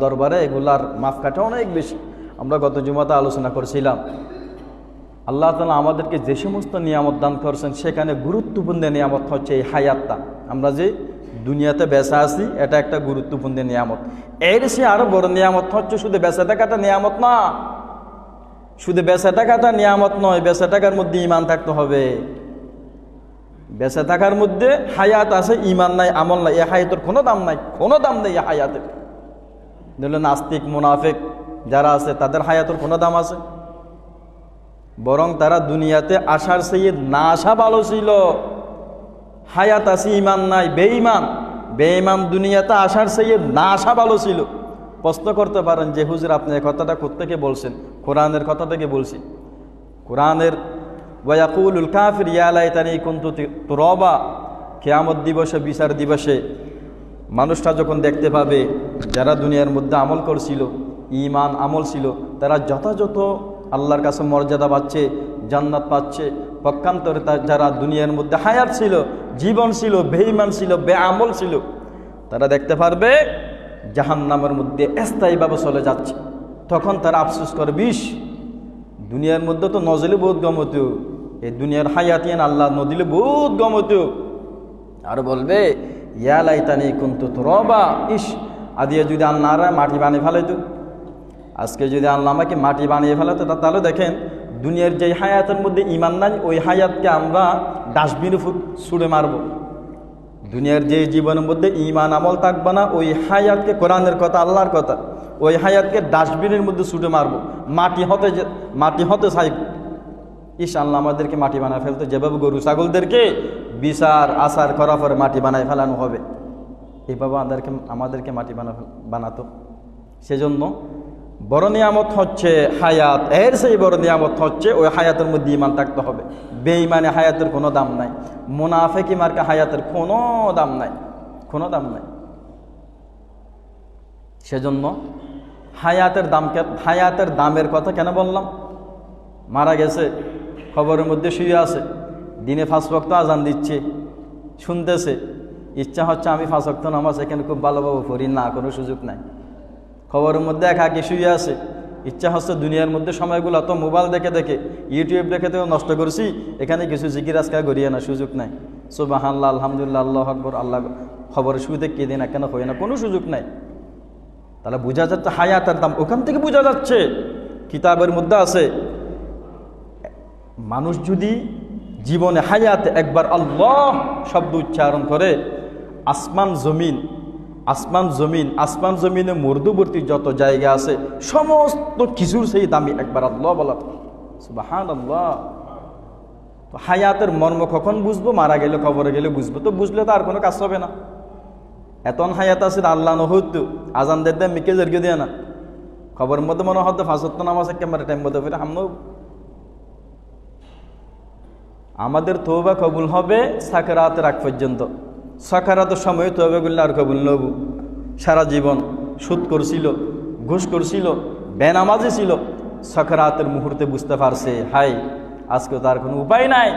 দরবারে এগুলার মাপকাঠি অনেক বেশি। আমরা গত জুমাতে আলোচনা করছিলাম, আল্লাহ তাআলা আমাদেরকে যে সমস্ত নিয়ামত দান করছেন, সেখানে গুরুত্বপূর্ণ নিয়ামত হচ্ছে এই হায়াতটা। আমরা যে দুনিয়াতে বেঁচে আছি, এটা একটা গুরুত্বপূর্ণ নিয়ামত। এর সে আরো বড় নিয়ামত হচ্ছে শুধু বেঁচে থাকাটা নিয়ামত না, শুধু বেঁচে থাকাটা নিয়ামত নয়, বেঁচে থাকার মধ্যে ঈমান থাকতে হবে। বেঁচে থাকার মধ্যে হায়াত আছে, ঈমান নাই, আমল নাই, এই হায়াতের কোনো দাম নাই, এই হায়াতের। নাস্তিক মুনাফিক যারা আছে তাদের হায়াতের কোনো দাম আছে? বরং তারা দুনিয়াতে আসার চেয়ে না আসা ভালো ছিল। হায়াত আছে, ঈমান নাই, বেঈমান দুনিয়াতে আসার চেয়ে না আসা ভালো ছিল। প্রশ্ন করতে পারেন যে হুজুর আপনি এই কথাটা কোত্থেকে বলছেন? কোরআনের কথা থেকে বলছি। কোরআনের ওয়ায়াকুলুল কাফির ইয়া লাইতানি কুনতু তুরাবা, কিয়ামত দিবসে, বিচার দিবসে মানুষটা যখন দেখতে পাবে যারা দুনিয়ার মধ্যে আমল করছিল, ঈমান আমল ছিল, তারা যথাযথ আল্লাহর কাছে মর্যাদা পাচ্ছে, জান্নাত পাচ্ছে। পক্ষান্তরে যারা দুনিয়ার মধ্যে হায়াত ছিল, জীবন ছিল, বেঈমান ছিল, বেআমল ছিল, তারা দেখতে পারবে জাহান্নামের মধ্যে স্থায়ীভাবে চলে যাচ্ছে। তখন তারা আফসোস করে, দুনিয়ার মধ্যে তো নজলে বহুত গমত, এই দুনিয়ার হায়াতিয়ান আল্লাহ নদিলে বহুত গমত। আর বলবে ইয়া লাইতানি কুনতু তুরাবা, আদিয়া যদি আল্লাহরা মাটি বানিয়ে ফেলাইতো, আজকে যদি আল্লাহ আমাকে মাটি বানিয়ে ফেলাতো, তাহলে দেখেন দুনিয়ার যে হায়াতের মধ্যে ঈমান নাই, ওই হায়াতকে আমরা ডাস্টবিনে ছুঁড়ে মারব। দুনিয়ার যে জীবনের মধ্যে ঈমান আমল থাকবে না, ওই হায়াতকে, কোরআনের কথা, আল্লাহর কথা, ওই হায়াতকে ডাস্টবিনের মধ্যে ছুঁড়ে মারব, মাটি হতে চাইব। আল্লাহ আমাদেরকে মাটি বানায় ফেলতো, যেভাবে গরু ছাগলদেরকে বিচার আচার করার পরে মাটি বানায় ফেলানো হবে, এইভাবে আমাদেরকে মাটি বানাতো। সেজন্য বড় নিয়ামত হচ্ছে হায়াত, এর সেই বড় নিয়ামত হচ্ছে ওই হায়াতের মধ্যে ঈমান থাকতে হবে। বেঈমানে হায়াতের কোনো দাম নাই, মুনাফিকি মার্কা হায়াতের কোনো দাম নাই। সেজন্য হায়াতের দামের কথা কেন বললাম? মারা গেছে, খবরের মধ্যে শুয়ে আছে, দিনে 5 ওয়াক্ত আজান দিচ্ছে, শুনতেছে, ইচ্ছা হচ্ছে আমি 5 ওয়াক্ত নামাজ এখানে খুব ভালোভাবে পড়ি, না, কোনো সুযোগ নাই। খবরের মধ্যে একাকি শুয়ে আছে, ইচ্ছা হচ্ছে দুনিয়ার মধ্যে সময়গুলো তো মোবাইল দেখে ইউটিউব দেখে নষ্ট করছি, এখানে কিছু জিকির আজকাল করিয়ে না, সুযোগ নাই। সুবহানাল্লাহ, আলহামদুলিল্লাহ, আল্লাহু আকবার, আল্লাহ খবরের শুয়ে কে দিন কেন হয় না, কোনো সুযোগ নাই। তাহলে বোঝা যাচ্ছে হায়াতের দাম ওখান থেকে বোঝা যাচ্ছে। কিতাবের মধ্যে আছে, মানুষ যদি জীবনে হায়াতে একবার আল্লাহ শব্দ উচ্চারণ করে আসমান জমিনে মর্দবর্তী যত জায়গা আছে সমস্ত কিছুর সেই দামি একবার আল্লাহ বলা। সুবহানাল্লাহ। তো হায়াতের মর্ম কখন বুঝবো? মারা গেলে, কবরে গেলে বুঝবো। তো বুঝলে তো আর কোনো কাজ হবে না। এতন হায়াত আছে আল্লাহ নহতো আজান দেয় মিকে জর্গে দিয়ে না, খবরের মধ্যে মনে হতো ফাঁসত্ব নামাজ একেবারে টাইম মতো ফিরে হামনো। আমাদের তওবা কবুল হবে সাকারাতের আগ পর্যন্ত। সাকারাতের সময় তওবা করলে আর কবুল নব। সারা জীবন সুদ করছিল, ঘুষ করছিল, বেনামাজি ছিল, সাকারাতের মুহূর্তে বুঝতে পারছে হাই আজকে তার কোনো উপায় নাই,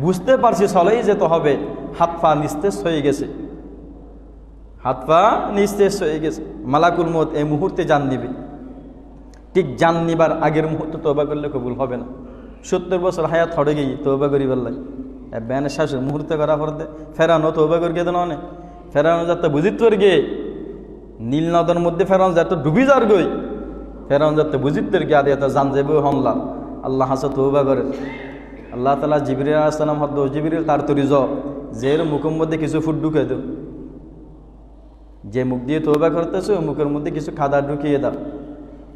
বুঝতে পারছি চলেই যেতে হবে, হাত পা নিস্তেজ হয়ে গেছে, হাত পা নিস্তেজ হয়ে গেছে। মালাকুল মউত এই মুহূর্তে জান নিবে। ঠিক জান নিবার আগের মুহূর্তে তওবা করলে কবুল হবে না। 70 বছর হায়াত হড়ে গিয়ে তওবা করি বললাই ব্যানের শাসের মুহূর্তে করা পড়তে ফেরানো তওবা করি কেন অনেক ফেরানো যাতে বুঝিত গে নীল নদের মধ্যে ফেরানো যাতে ডুবি যার গই ফেরানো যাতে বুঝিত গে আদি এত জান যাবে হমলা আল্লাহ হাসে তওবা করে। আল্লাহ তাআলা জিবরিল আলাইহিস সালাম হদ জিবরিল তার তরি যের মুখের মধ্যে কিছু ফুট ঢুকে দাও, যে মুখ দিয়ে তওবা করতেছে ওই মুখের মধ্যে কিছু খাদা ঢুকিয়ে দাও।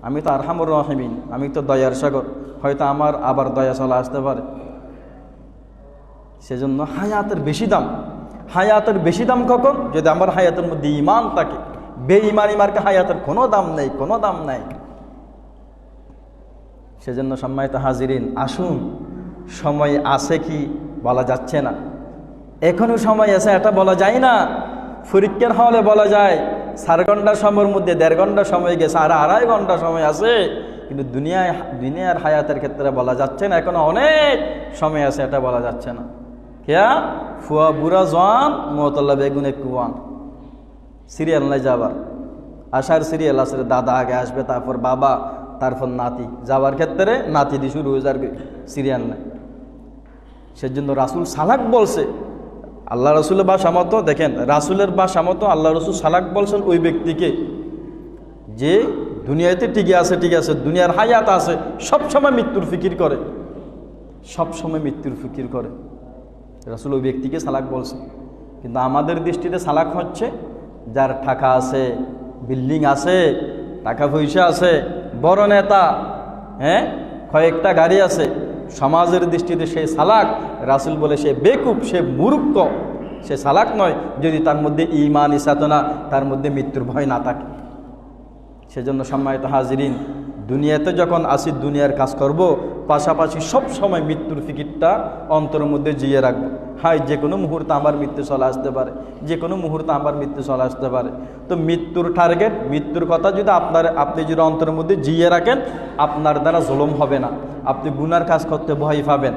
আমি তো আরহামুর রাহিমিন, আমি তো দয়ার সাগর, হয়তো আমার আবার দয়া চলে আসতে পারে। সেজন্য হায়াতের বেশি দাম। হায়াতের বেশি দাম কখন? যদি আমার হায়াতের মধ্যে ঈমান থাকে। বেঈমানি মার্কে হায়াতের কোনো দাম নেই, কোনো দাম নাই। সেজন্য সম্মানিত হাজিরিন, আসুন, সময় আছে কি বলা যাচ্ছে না, এখনো সময় আছে এটা বলা যায় না। পরীক্ষার হলে বলা যায় 4 ঘন্টার সময়ের মধ্যে 1.5 ঘন্টা সময় গেছে, আর 2.5 ঘন্টা সময় আছে, কিন্তু দুনিয়ার হায়াতের ক্ষেত্রে বলা যাচ্ছে না, এখনো অনেক সময় আছে এটা বলা যাচ্ছে না। কেয়া ফুয়া বুড়া জওয়ান মতল্লা বেগুনে কুয়ান সিরিয়াল নাই যাবার, আসার সিরিয়াল আছে, দাদা আগে আসবে, তারপর বাবা, তারপর নাতি, যাবার ক্ষেত্রে নাতি দিয়ে শুরু হয়ে যাবে, সিরিয়াল নাই। সেজন্য রাসূল সালাক বলছে, আল্লাহ রসুলের ভাষা মতো দেখেন, রাসূলের ভাষা মতো আল্লাহ রসুল সালাক বলছেন ওই ব্যক্তিকে যে দুনিয়াতে টিকে আছে, ঠিক আছে, দুনিয়ার হায়াত আছে, সবসময় মৃত্যুর ফিকির করে, সবসময় মৃত্যুর ফিকির করে। রাসূল ওই ব্যক্তিকে সালাক বলছে। কিন্তু আমাদের দৃষ্টিতে সালাক হচ্ছে যার টাকা আছে, বিল্ডিং আছে, টাকা পয়সা আছে, বড় নেতা, হ্যাঁ, কয়েকটা গাড়ি আছে, সমাজের দৃষ্টিতে সে সালাক। রাসূল বলে সে বেকুব, সে মূর্খ, সে সালাক নয় যদি তার মধ্যে ঈমান চেতনা, তার মধ্যে মৃত্যুর ভয় না থাকে। সেজন্য সম্মানিত হাজিরিন, দুনিয়াতে যখন আসি দুনিয়ার কাজ করব, পাশাপাশি সব সময় মৃত্যুর ফিকিরটা অন্তরের মধ্যে জিয়ে রাখবো। হাই যে কোনো মুহূর্তে আমার মৃত্যু চলে আসতে পারে, যে কোনো মুহূর্তে আমার মৃত্যু চলে আসতে পারে। তো মৃত্যুর টার্গেট, মৃত্যুর কথা যদি আপনি যদি অন্তরের মধ্যে জিয়ে রাখেন, আপনার দ্বারা জুলুম হবে না। আপনি গুনার কাজ করতে ভয় পাবেন,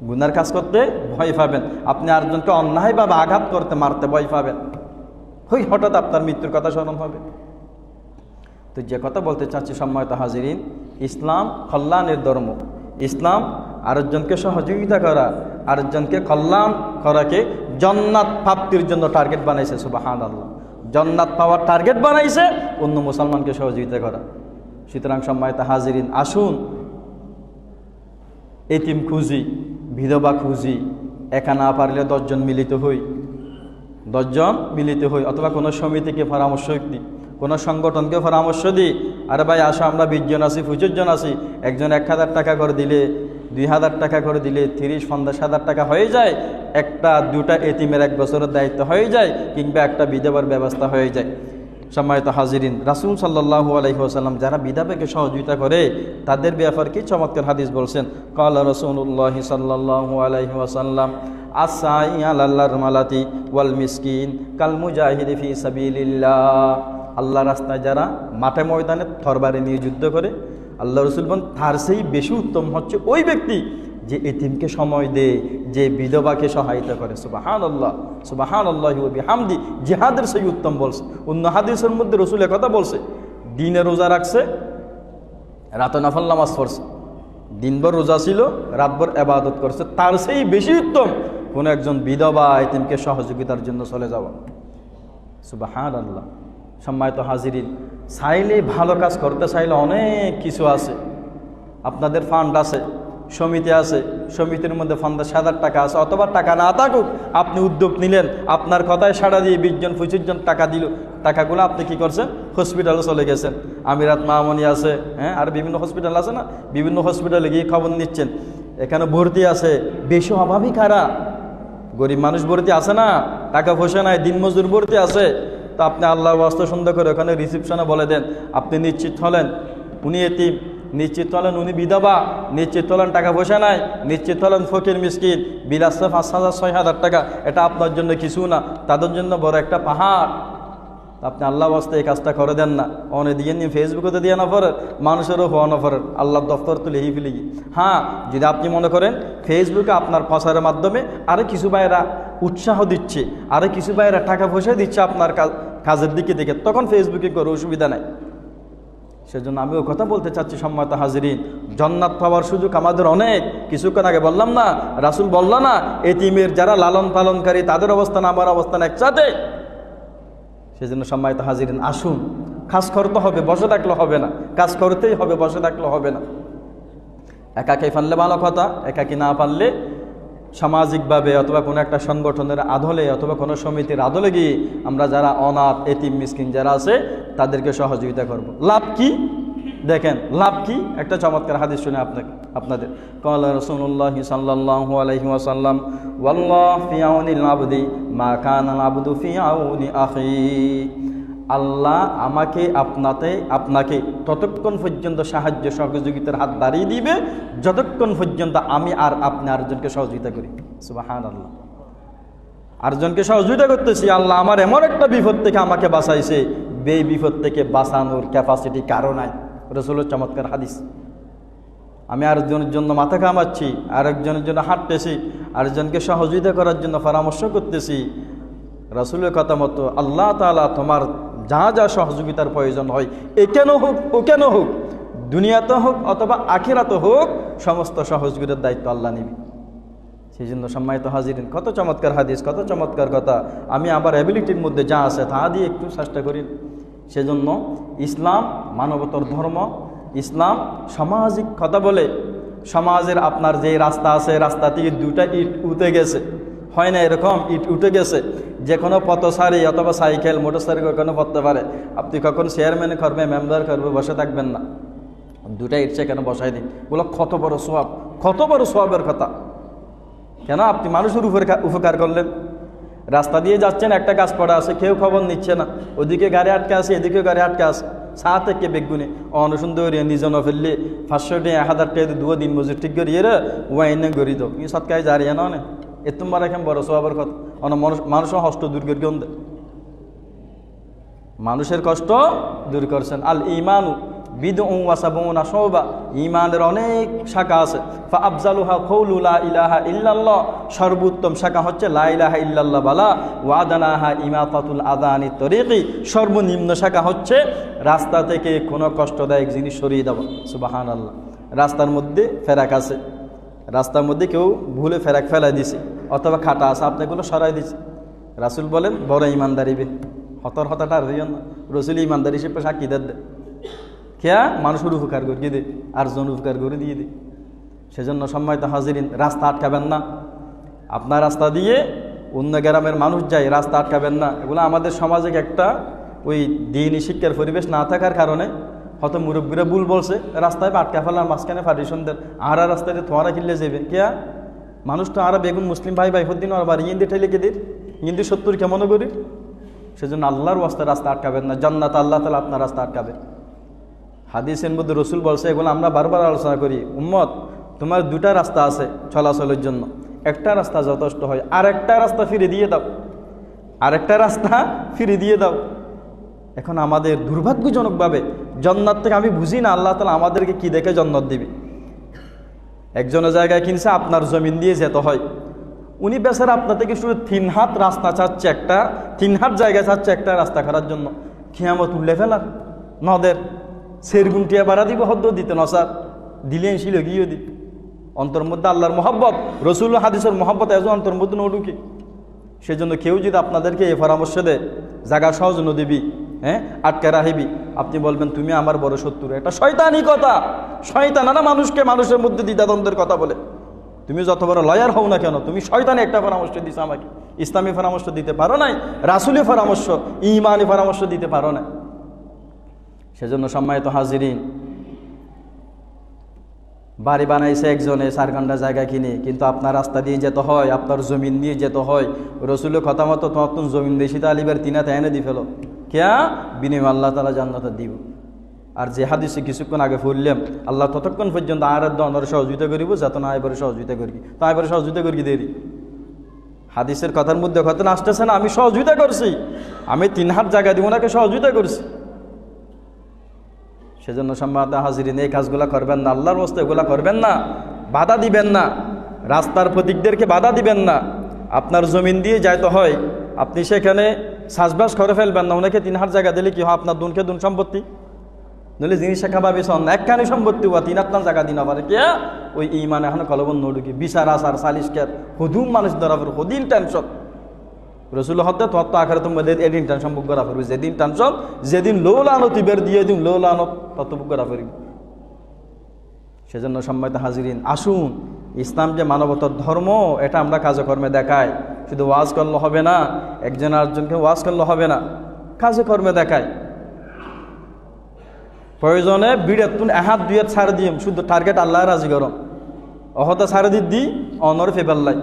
গুনার কাজ করতে ভয় পাবেন। আপনি আরেকজনকে অন্যায়ভাবে আঘাত করতে, মারতে ভয় পাবেন। হঠাৎ আপনার মৃত্যুর কথা স্মরণ হবে। তো যে কথা বলতে চাচ্ছি সম্মানিত হাজিরিন, ইসলাম কল্যাণের ধর্ম। ইসলাম আরেকজনকে সহযোগিতা করা, আরেকজনকে কল্যাণ করাকে জান্নাত প্রাপ্তির জন্য টার্গেট বানাইছে। সুবহানাল্লাহ, জান্নাত পাওয়ার টার্গেট বানাইছে অন্য মুসলমানকে সহযোগিতা করা। সুতরাং সম্মানিত হাজিরিন, আসুন এতিম খুঁজি, বিধবা খুঁজি, একা না পারলে 10 জন মিলিত হই, 10 জন মিলিত হই, অথবা কোনো সমিতিকে পরামর্শ দিই, কোনো সংগঠনকে পরামর্শ দিই, আরে ভাই আসো আমরা 20 জন আছি, 25 জন আছি, একজন 1000 টাকা করে দিলে, 2000 টাকা করে দিলে 30-50,000 টাকা হয়ে যায়, একটা দুটা এতিমের 1 বছরের দায়িত্ব হয়ে যায়, কিংবা একটা বিধবার ব্যবস্থা হয়ে যায়। সম্মানিত হাজিরিন, রাসূল সাল্লাল্লাহু আলাইহি ওয়াসাল্লাম যারা বিধবাকে সহযোগিতা করে তাদের ব্যাপারে কি চমৎকার হাদিস বলছেন। ক্বালা রাসূলুল্লাহ সাল্লাল্লাহু আলাইহি ওয়াসাল্লাম আসাই আলাল মালাতি ওয়াল মিসকিন কাল মুজাহিদি ফি সাবিলিল্লাহ। আল্লাহ রাস্তায় যারা মাঠে ময়দানে তরবারি নিয়ে যুদ্ধ করে, আল্লাহ রাসূল বলেন তার সেই বেশি উত্তম হচ্ছে ওই ব্যক্তি যে এতিমকে সময় দেয়, যে বিধবাকে সহায়তা করে। সুবহানাল্লাহ, সুবহানাল্লাহি ওয়া বিহামদি। জিহাদের সেই উত্তম বলছে। অন্য হাদিসের মধ্যে রাসূল কথা বলছে, দিনে রোজা রাখছে, রাতে নফল নামাজ পড়ছে, দিনভর রোজা ছিল, রাতভর ইবাদত করছে, তার সেই বেশি উত্তম কোন একজন বিধবা এতিমকে সহযোগিতার জন্য চলে যাওয়া। সুবহানাল্লাহ। সম্মানিত হাজিরিন, চাইলে ভালো কাজ করতে চাইলে অনেক কিছু আছে। আপনাদের ফান্ড আছে, সমিতি আছে, সমিতির মধ্যে 50,000 টাকা আছে, অথবা টাকা না থাকুক, আপনি উদ্যোগ নিলেন, আপনার কথায় সাড়া দিয়ে 20 জন 25 জন টাকা দিল, টাকাগুলো আপনি কি করছেন, হসপিটালে চলে গেছেন। আমিরাত মামনি আছে, হ্যাঁ, আর বিভিন্ন হসপিটাল আছে না, বিভিন্ন হসপিটালে গিয়ে খবর নিচ্ছেন, এখানে ভর্তি আছে, বেশি অভাবী কারা, গরিব মানুষ ভর্তি আছে না, টাকা পয়সা নাই, দিনমজুর ভর্তি আছে। তো আপনি আল্লাহর ওয়াস্তে সুন্দর করে ওখানে রিসিপশনে বলে দেন, আপনি নিশ্চিত হলেন উনি এতিম, নিশ্চিত হলেন উনি বিধবা, নিশ্চিত হলেন টাকা পয়সা নাই, নিশ্চিত হলেন ফকির মিসকিন, বিল আসছে 5,000 6,000 টাকা, এটা আপনার জন্য কিছু না, তাদের জন্য বড় একটা পাহাড়। আপনি আল্লাহ ওয়াস্তে এই কাজটা করে দেন না, অনেক দিয়ে নিয়ে ফেসবুকে দিয়ে না পড়েন, মানুষেরও হওয়া না পড়েন, আল্লাহর দফতর তো লেহি ফেলে গিয়ে। হ্যাঁ, যদি আপনি মনে করেন ফেসবুকে আপনার প্রচারের মাধ্যমে আরও কিছু ভাইয়েরা উৎসাহ দিচ্ছে, আরও কিছু ভাইয়েরা টাকা পয়সা দিচ্ছে আপনার কাজের দিকে দেখে, তখন ফেসবুকে করে অসুবিধা নাই। সেজন্য আমি ও কথা বলতে চাচ্ছি, সম্মানিত হাজিরিন, জান্নাত পাওয়ার সুযোগ আমাদের অনেক। কিছুক্ষণ আগে বললাম না, রাসূল বলল না, এতিমের যারা লালন পালনকারী তাদের অবস্থান আমার অবস্থান একসাথে। সেজন্য সম্মানিত হাজিরিন, আসুন, কাজ করতে হবে, বসে থাকলে হবে না, কাজ করতেই হবে, বসে থাকলে হবে না। একাকি পারলে ভালো কথা, একাকি না পারলে সামাজিকভাবে অথবা কোনো একটা সংগঠনের আদলে অথবা কোনো সমিতির আদলে গিয়ে আমরা যারা অনাথ, এতিম, মিসকিন যারা আছে তাদেরকে সহযোগিতা করব। লাভ কি দেখেন, লাভ কি, একটা চমৎকার হাদিস শুনে আপনাদের। ক্বালা রাসূলুল্লাহ সাল্লাল্লাহু আলাইহি ওয়াসাল্লাম, ওয়াল্লাহু ফি আউনিল আবদি মা কানাল আবদু ফি আউনি আখি। আল্লাহ আমাকে আপনাকে ততক্ষণ পর্যন্ত সাহায্য সহযোগিতার হাত বাড়িয়ে দিবে যতক্ষণ পর্যন্ত আমি আর আপনি আরেকজনকে সহযোগিতা করি। সুবহানাল্লাহ, আরেকজনকে সহযোগিতা করতেছি, আল্লাহ আমার এমন একটা বিপদ থেকে আমাকে বাঁচাইছে, এই বিপদ থেকে বাঁচানোর ক্যাপাসিটি কারো নাই। রাসূলের চমৎকার হাদিস। আমি আরেকজনের জন্য মাথা কামাচ্ছি, আরেকজনের জন্য হাঁটতেছি, আরেকজনকে সহযোগিতা করার জন্য পরামর্শ করতেছি, রাসূলের কথা মতো আল্লাহ তাআলা তোমার যা যা সহযোগিতার প্রয়োজন হয়, এ কেন হোক ও কেন হোক, দুনিয়াতে হোক অথবা আখিরাতে হোক, সমস্ত সহযোগিতার দায়িত্ব আল্লাহ নেবে। সেই জন্য সম্মানিত হাজিরিন, কত চমৎকার হাদিস, কত চমৎকার কথা। আমি আমার অ্যাবিলিটির মধ্যে যা আছে তা দিয়ে একটু চেষ্টা করি। সেজন্য ইসলাম মানবতার ধর্ম, ইসলাম সামাজিক কথা বলে। সমাজের আপনার যে রাস্তা আছে, রাস্তা থেকে 2টা ইট উঠে গেছে, হয় না এরকম, ইট উঠে গেছে, যে কোনো পথচারী অথবা সাইকেল মোটরসাইকেল কখনো পড়তে পারে। আপনি কখন চেয়ারম্যান করবে, মেম্বার করবে, বসে থাকবেন না, 2টা ইট সেখানে বসাই দিন। বলো কত বড় সোয়াব, কত বড় সোয়াবের কথা। কেন আপনি মানুষের উপকার করলেন। রাস্তা দিয়ে যাচ্ছেন, একটা গাছ পড়া আছে, কেউ খবর নিচ্ছে না, ওদিকে গাড়ি আটকে আছে, এদিকে গাড়ি আটকে আছে, ছা থেকে বেগুনে অনুসুন্দর নিজন ফেললে 500 টাকা 1000 টাকা 2 দিন মজুর ঠিক করিয়ে রে ওয়াইনে গড়ি দাও, ই সৎকায় জারিয়া না অনেক এ তোমার এখন বড় সোয়াবের কথা। মানুষের কষ্ট দূর করে গন্ধে, মানুষের কষ্ট দূর করছেন। আল ইমানু বিদউন ওয়া সাবউনা শুবা, ঈমানের অনেক শাখা আছে। ফা আফজালুহা কাউলু লা ইলাহা ইল্লাল্লাহ, সর্বোত্তম শাখা হচ্ছে লা ইলাহা ইল্লাল্লাহ বলা। ওয়া আদনাহা ইমাতাতুল আযানি তরিকি, সর্বনিম্ন শাখা হচ্ছে রাস্তা থেকে কোনো কষ্টদায়ক জিনিস সরিয়ে দেওয়া। সুবহানাল্লাহ। রাস্তার মধ্যে ফেরাক আছে, রাস্তার মধ্যে কেউ ভুলে ফেরাক ফেলাই দিছে অথবা খাটা আছে, আপনি এগুলো সরাই দিছে, রাসূল বলেন বড় ইমানদারিবে হতাটা আর হইও না। রসুল ইমানদারি হিসেবে সাক্ষী দেয় খেয়া মানুষের উপকার করিয়ে দে, আর জন উপকার করে দিয়ে দে। সেজন্য সম্মানিত হাজিরিন, রাস্তা আটকাবেন না। আপনার রাস্তা দিয়ে অন্য গ্রামের মানুষ যায়, রাস্তা আটকাবেন না। এগুলো আমাদের সমাজে একটা ওই দিনই শিক্ষার পরিবেশ না থাকার কারণে হয়তো মুরব্বীরা ভুল বলছে, রাস্তায় আটকা ফেলার মাঝখানে পার্টিশন দেন, আর রাস্তায় তোমারা কিনলে যাবে কেয়া মানুষ তো আর বেগুন মুসলিম ভাই হদ্দিন আর বাড়ি ইন্দি ঠেলে কে দিন ইন্দি 70 কেমন করি। সেজন্য আল্লাহর ওয়াস্তে রাস্তা আটকাবেন না, জান্নাত আল্লাহ তাআলা আপনার রাস্তা আটকাবেন। হাদিসের মধ্যে রসুল বলছে, এগুলো আমরা বারবার আলোচনা করি, উম্মত তোমার 2টা রাস্তা আছে চলাচলের জন্য, একটা রাস্তা যথেষ্ট হয়, আরেকটা রাস্তা ফিরে দিয়ে দাও, আরেকটা রাস্তা ফিরে দিয়ে দাও। এখন আমাদের দুর্ভাগ্যজনকভাবে জান্নাত থেকে আমি বুঝি না আল্লাহ তাআলা আমাদেরকে কি দেখে জান্নাত দিবে। একজনের জায়গায় কিনছে, আপনার জমিন দিয়ে যেতে হয়, উনি বেচারা আপনার থেকে শুধু 3 হাত রাস্তা চাচ্ছে, একটা 3 হাত জায়গা চাচ্ছে একটা রাস্তা করার জন্য। কিয়ামত উল্লে ফেলার নদের সেরগুনটিয়া বাড়া দিব হদ্দ দিতে নসার দিলেন ছিল গিয়ে দিত। অন্তর মধ্যে আল্লাহর মহব্বত, রসুল হাদিসের মহব্বত এজ অন্তর মধ্যে নডুকে। সেজন্য কেউ যদি আপনাদেরকে এই পরামর্শ দেয় জায়গা সহজ নদীবি, হ্যাঁ আটকে রাহিবি, আপনি বলবেন তুমি আমার বড় শত্রু, এটা শয়তানি কথা। শয়তানারা মানুষের মধ্যে দ্বিধাদ্বন্দ্বের কথা বলে। তুমি যত বড় লয়ার হও না কেন, তুমি শয়তানি একটা পরামর্শ দিছো আমাকে, ইসলামী পরামর্শ দিতে পারো নাই, রাসূলি পরামর্শ, ঈমানি পরামর্শ দিতে পারো না। সেজন্য সম্মানিত হাজিরিন, বাড়ি বানাইছে একজনে 4 ঘন্টা জায়গা কিনে, কিন্তু আপনার রাস্তা দিয়ে যেতে হয়, আপনার জমিন নিয়ে যেতে হয়। রসুলের কথা মতো তোমার জমিন বেশি তালিবের তিনাতে এনে দি ফেলো, কেয়া বিনিময় আল্লাহ তাআলা জান্নাতে দিব। আর যে হাদিসে কিছুক্ষণ আগে পড়লাম, আল্লাহ ততক্ষণ পর্যন্ত আরাধ্য অনর সহযোগিতা করিব যত না এবারে সহযোগিতা করি, তো এবারে সহযোগিতা করি দেরি। হাদিসের কথার মধ্যে কথা আসতেছে না, আমি সহযোগিতা করছি, আমি 3 হাত জায়গা দিব ওনাকে সহযোগিতা করছি। সেজন্য সম্মানিত হাজিরিন, এই কাজগুলা করবেন না, আল্লাহর ওয়াস্তে এগুলা করবেন না, বাধা দিবেন না, রাস্তার প্রতীকদেরকে বাধা দিবেন না। আপনার জমিন দিয়ে যাইতে হয়, আপনি সেখানে চাষবাস করে ফেলবেন না, ওনাকে 3 হাত জায়গা দিলে কি হয়, আপনার দুনকে দুন সম্পত্তি, নইলে জিনিস খাবাবি সন একখানি সম্পত্তি হওয়া 3 হাত জায়গা দিন পারে কে ওই ইমান এখন কলবন নড়ুকি বিচার আসার সালিশকের হুদুম মানুষ ধরা পড়ে, হুদিন টেনশন। রসুল হতে তোমার তো আখের তোমার এদিন টেনশন বুক করা পড়বে, যেদিন টেনশন, যেদিন লৌলানত বের দিয়ে দিন লৌলানত তত বুক করা পড়বে। সেজন্য সম্মানিত হাজিরিন, আসুন, ইসলাম যে মানবতার ধর্ম এটা আমরা কাজে কর্মে দেখাই। শুধু ওয়াজ করলে হবে না, একজন আরেকজনকে ওয়াজ করলে হবে না, কাজে কর্মে দেখায়। প্রয়োজনে বিড়েতুন 1 হাত 2 হাত ছাড়ে দিম, শুধু টার্গেট আল্লাহ রাজি করম, অহতা ছাড়ে দি অনর ফেবাল্লাই।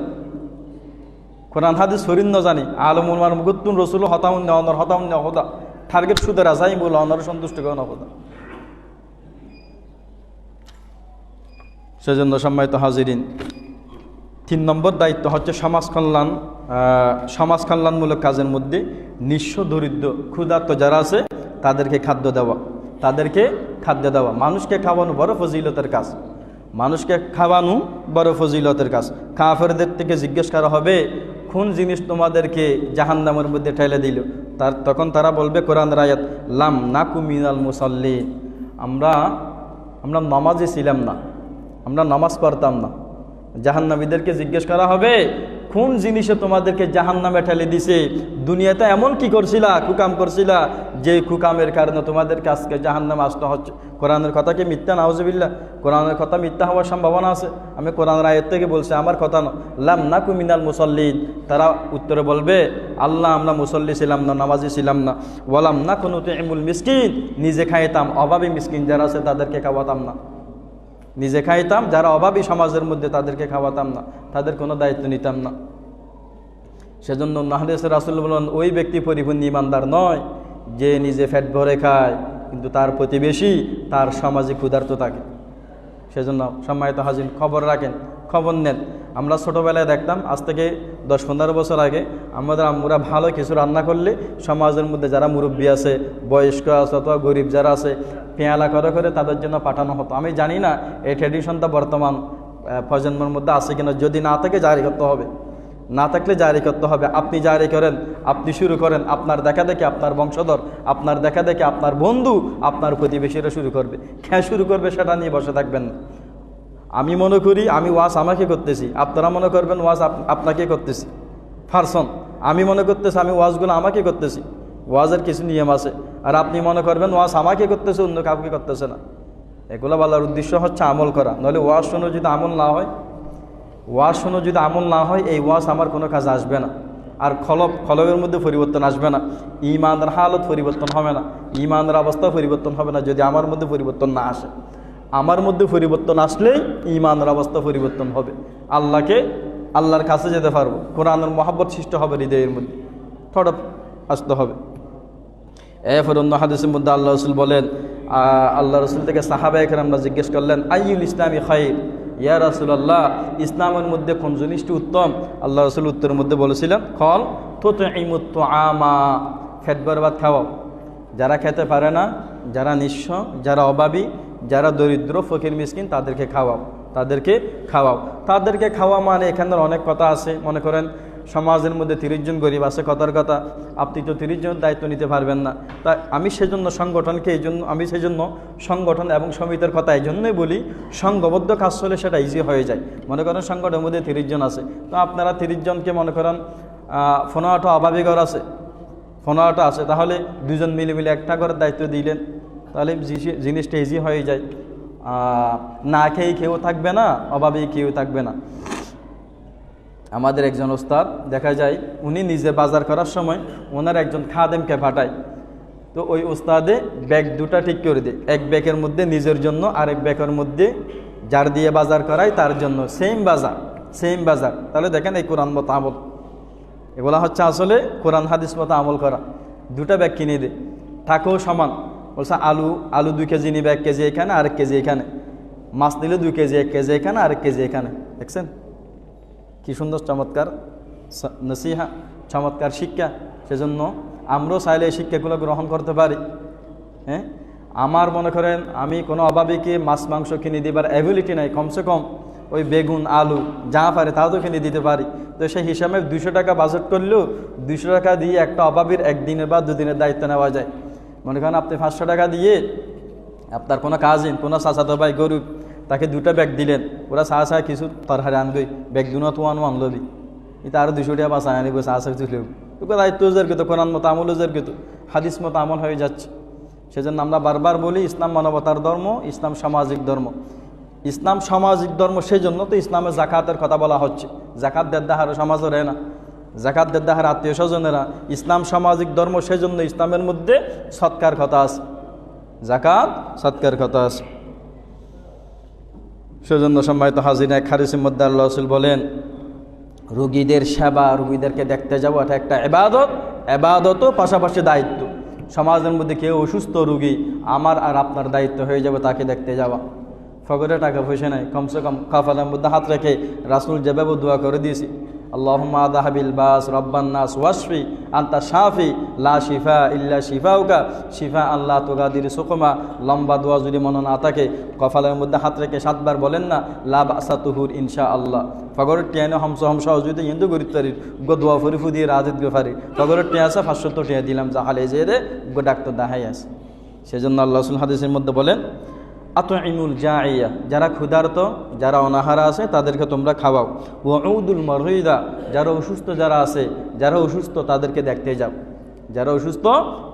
কোরআন হাদিস শরীর ন জানি আলমুল মান মুগুতুন রসুল হতাউন অনর হতাউন হদা টার্গেট শুধু রাজাই বলে অনর সন্তুষ্ট করে নহদা। সেজন্য সম্মানিত হাজিরিন, 3 নম্বর দায়িত্ব হচ্ছে সমাজ কল্যাণমূলক কাজের মধ্যে নিঃস্ব দরিদ্র ক্ষুধার্ত যারা আছে তাদেরকে খাদ্য দেওয়া, মানুষকে খাওয়ানো বড় ফজিলতের কাজ, মানুষকে খাওয়ানো বড় ফজিলতের কাজ। কাফেরদের থেকে জিজ্ঞেস করা হবে কোন জিনিস তোমাদেরকে জাহান্নামের মধ্যে ঠেলে দিল, তখন তারা বলবে কোরআনের আয়াত, লাম নাকু মিনাল মুসাল্লিন, আমরা নামাজে ছিলাম না, আমরা নামাজ পড়তাম না। জাহান্নামীদেরকে জিজ্ঞেস করা হবে কোন জিনিসে তোমাদেরকে জাহান্নামে ঠেলে দিছে, দুনিয়াতে এমন কি করছিলা, কুকাম করছিলা, যে কুকামের কারণে তোমাদেরকে আজকে জাহান্নামে আসতে হচ্ছে। কোরআনের কথা কি মিথ্যা? নাউজুবিল্লাহ, কোরআনের কথা মিথ্যা হওয়ার সম্ভাবনা আছে। আমি কোরআনের আয়াত থেকে বলছি, আমার কথা না। লাম নাকু মিনাল মুসাল্লিন, তারা উত্তরে বলবে আল্লাহ আমরা মুসল্লি ছিলাম না, নামাজি ছিলাম না। ওয়ালাম নাকু নুতিমুল মিসকিন, নিজে খাইতাম, অভাবী মিসকিন যারা আছে তাদেরকে খাওয়াতাম না, নিজে খাইতাম, যারা অভাবী সমাজের মধ্যে তাদেরকে খাওয়াতাম না, তাদের কোনো দায়িত্ব নিতাম না। সেজন্য হাদিসে রাসূল বলেন, ওই ব্যক্তি পরিপূর্ণ ঈমানদার নয় যে নিজে পেট ভরে খায় কিন্তু তার প্রতিবেশী তার সমাজে ক্ষুধার্ত থাকে। সেজন্য সম্মানিত হাজির, খবর রাখেন, খবর নেন। আমরা ছোটোবেলায় দেখতাম, আজ থেকে 10-15 বছর আগে আমাদের আম্মুরা ভালো কিছু রান্না করলে সমাজের মধ্যে যারা মুরব্বী আছে, বয়স্ক আছে অথবা গরিব যারা আছে, পেয়ালা করে তাদের জন্য পাঠানো হতো। আমি জানি না এই ট্র্যাডিশনটা বর্তমান প্রজন্মের মধ্যে আছে কিনা, যদি না থাকে জারি করতে হবে, না থাকলে জারি করতে হবে। আপনি জারি করেন, আপনি শুরু করেন, আপনার দেখা দেখে আপনার বংশধর, আপনার দেখা দেখে আপনার বন্ধু, আপনার প্রতিবেশীরা শুরু করবে। খেয়ে শুরু করবে, সেটা নিয়ে বসে থাকবেন না। আমি মনে করি আমি ওয়াজ আমাকে করতেছি, আপনারা মনে করবেন ওয়াজ আপনাকে করতেছি। ফারসন আমি মনে করতেছি আমি ওয়াজগুলো আমাকে করতেছি, ওয়াজের কিছু নিয়ম আছে। আর আপনি মনে করবেন ওয়াজ আমাকে করতেছে, অন্য কাউকে করতেছে না। এগুলো বলার উদ্দেশ্য হচ্ছে আমল করা, নাহলে ওয়াজ শুনে যদি আমল না হয়, এই ওয়াজ আমার কোনো কাজ আসবে না। আর খলবের মধ্যে পরিবর্তন আসবে না, ঈমানের হালত পরিবর্তন হবে না, ঈমানের অবস্থা পরিবর্তন হবে না যদি আমার মধ্যে পরিবর্তন না আসে। আমার মধ্যে পরিবর্তন আসলেই ঈমানের অবস্থা পরিবর্তন হবে, আল্লাহর কাছে যেতে পারবো, কোরআনের মহব্বত সৃষ্টি হবে হৃদয়ের মধ্যে, থোড়া আসতে হবে। এরপর অন্য হাদিসের মধ্যে আল্লাহ রসুল বলেন, আল্লাহ রসুল থেকে সাহাবায়ে কেরামরা জিজ্ঞেস করলেন, আইয়ুল ইসলামি খায়র, ইয়া রাসূলুল্লাহ, ইসলামের মধ্যে কোন জিনিসটি উত্তম? আল্লাহ রসুল উত্তরের মধ্যে বলেছিলেন, কল তুতঈমুত তুআমা, পেট বরবাদ খাওয়াও, যারা খেতে পারে না, যারা নিঃস্ব, যারা অভাবী, যারা দরিদ্র ফকির মিসকিন, তাদেরকে খাওয়া মানে এখানে অনেক কথা আছে। মনে করেন সমাজের মধ্যে 30 জন গরিব আছে, কথার কথা আপনি তো 30 জনের দায়িত্ব নিতে পারবেন না। তাই আমি সেজন্য সংগঠন এবং সমিতির কথা এই জন্যই বলি, সংঘবদ্ধ কাজ হলে সেটা ইজি হয়ে যায়। মনে করেন সংগঠনের মধ্যে 30 জন আছে, তো আপনারা 30 জনকে মনে করেন 15টা অভাবী ঘর আছে, 15টা আছে, তাহলে 2 জন মিলে একটা করে দায়িত্ব দিলেন, তাহলে জিনিসটা ইজি হয়ে যায়। না খেয়ে কেউ থাকবে না, অভাবেই কেউ থাকবে না। আমাদের একজন ওস্তাদ দেখা যায় উনি নিজে বাজার করার সময় ওনার একজন খাদেমকে পাঠায়। তো ওই ওস্তাদে ব্যাগ দুটা ঠিক করে দেয়, এক ব্যাগের মধ্যে নিজের জন্য, আরেক ব্যাগের মধ্যে যার দিয়ে বাজার করায় তার জন্য, সেম বাজার। তাহলে দেখেন এই কোরআন মতো আমল, এগুলা হচ্ছে আসলে কোরআন হাদিস মতো আমল করা। দুটা ব্যাগ কিনে দে, টাকাও সমান। বলছে আলু 2 কেজি নিবে, 1 কেজি এখানে, আরেক কেজি এখানে। মাছ নিলে 2 কেজি, 1 কেজি এখানে, আরেক কেজি এখানে। দেখছেন কি সুন্দর চমৎকার নসিহা, চমৎকার শিক্ষা। সেজন্য আমরাও চাইলে এই শিক্ষাগুলো গ্রহণ করতে পারি। হ্যাঁ, আমার মনে করেন আমি কোনো অভাবীকে মাছ মাংস কিনে দিবার অ্যাবিলিটি নাই, কমসে কম ওই বেগুন আলু যা পারে তাও তো কিনে দিতে পারি। তো সেই হিসাবে 200 টাকা বাজেট করলেও 200 টাকা দিয়ে একটা অভাবীর 1 দিনের বা 2 দিনের দায়িত্ব নেওয়া যায়। মনে করেন আপনি 500 টাকা দিয়ে আপনার কোনো কাজিন, কোনো চাচাতো ভাই গরিব, তাকে 2টা ব্যাগ দিলেন, ওরা চা কিছু তরহারে আনবই, ব্যাগ দুনো তো আনলবি, এটা আরও 200 টাকা বাঁচা আনিব, চা তুলেও তোকে দায়িত্ব যেরকম, কোরআন মতো আমলও যেরকম, হাদিস মতো আমল হয়ে যাচ্ছে। সেজন্য আমরা বারবার বলি ইসলাম মানবতার ধর্ম, ইসলাম সামাজিক ধর্ম। ইসলাম সামাজিক ধর্ম, সেই জন্য তো ইসলামের জাকাতের কথা বলা হচ্ছে। জাকাত দেদাহার সমাজের না, জাকাত দেদাহার আত্মীয় স্বজনেরা। ইসলাম সামাজিক ধর্ম, সেই জন্য ইসলামের মধ্যে সৎকার কথা আছে, জাকাত সৎকার কথা আছে। সেজন্য সম্মানিত হাজির, এক হাদিসের মধ্যে আল্লাহ রাসূল বলেন, রোগীদের সেবা, রোগীদেরকে দেখতে যাবো, এটা একটা এবাদতও পাশাপাশি দায়িত্ব। সমাজের মধ্যে কেউ অসুস্থ রোগী, আমার আর আপনার দায়িত্ব হয়ে যাবে তাকে দেখতে যাওয়া। ফগরে টাকা পয়সা নাই, কমসে কম কাফালের মধ্যে হাত রেখে রাসূল যেভাবে দোয়া করে দিয়েছি, আল্লাহুম্মা আযহাবিল বাস রব্বান নাস ওয়াশফি আনতা শাফি লা শিফা ইল্লা শিফাউকা শিফা আল্লাহ তুগাদির সুকমা। লম্বা দোয়া যদি মনে না থাকে, কপালের মধ্যে হাত রেখে 7 বার বলেন না, লা বাসা তুহুর ইনশা আল্লাহ। ফগরের টিয়ানো হমস সহযোগিতা হিন্দু গরিতারির গো দোয়া ফরিফু দিয়ে রাজত গেফারি, ফগরের টিয়া আছে 500 টিয়া দিলাম, জাহালে যে রে গো ডাক্তার দেখাই আছে। সেজন্য আল্লাহ রাসূল হাদিসের মধ্যে বলেন, আতইমুল জাইয়া, যারা ক্ষুধার্ত, যারা অনাহারা আছে তাদেরকে তোমরা খাওয়াও। ওয়াউদুল মারহিদা, যারা অসুস্থ তাদেরকে দেখতে যাও, যারা অসুস্থ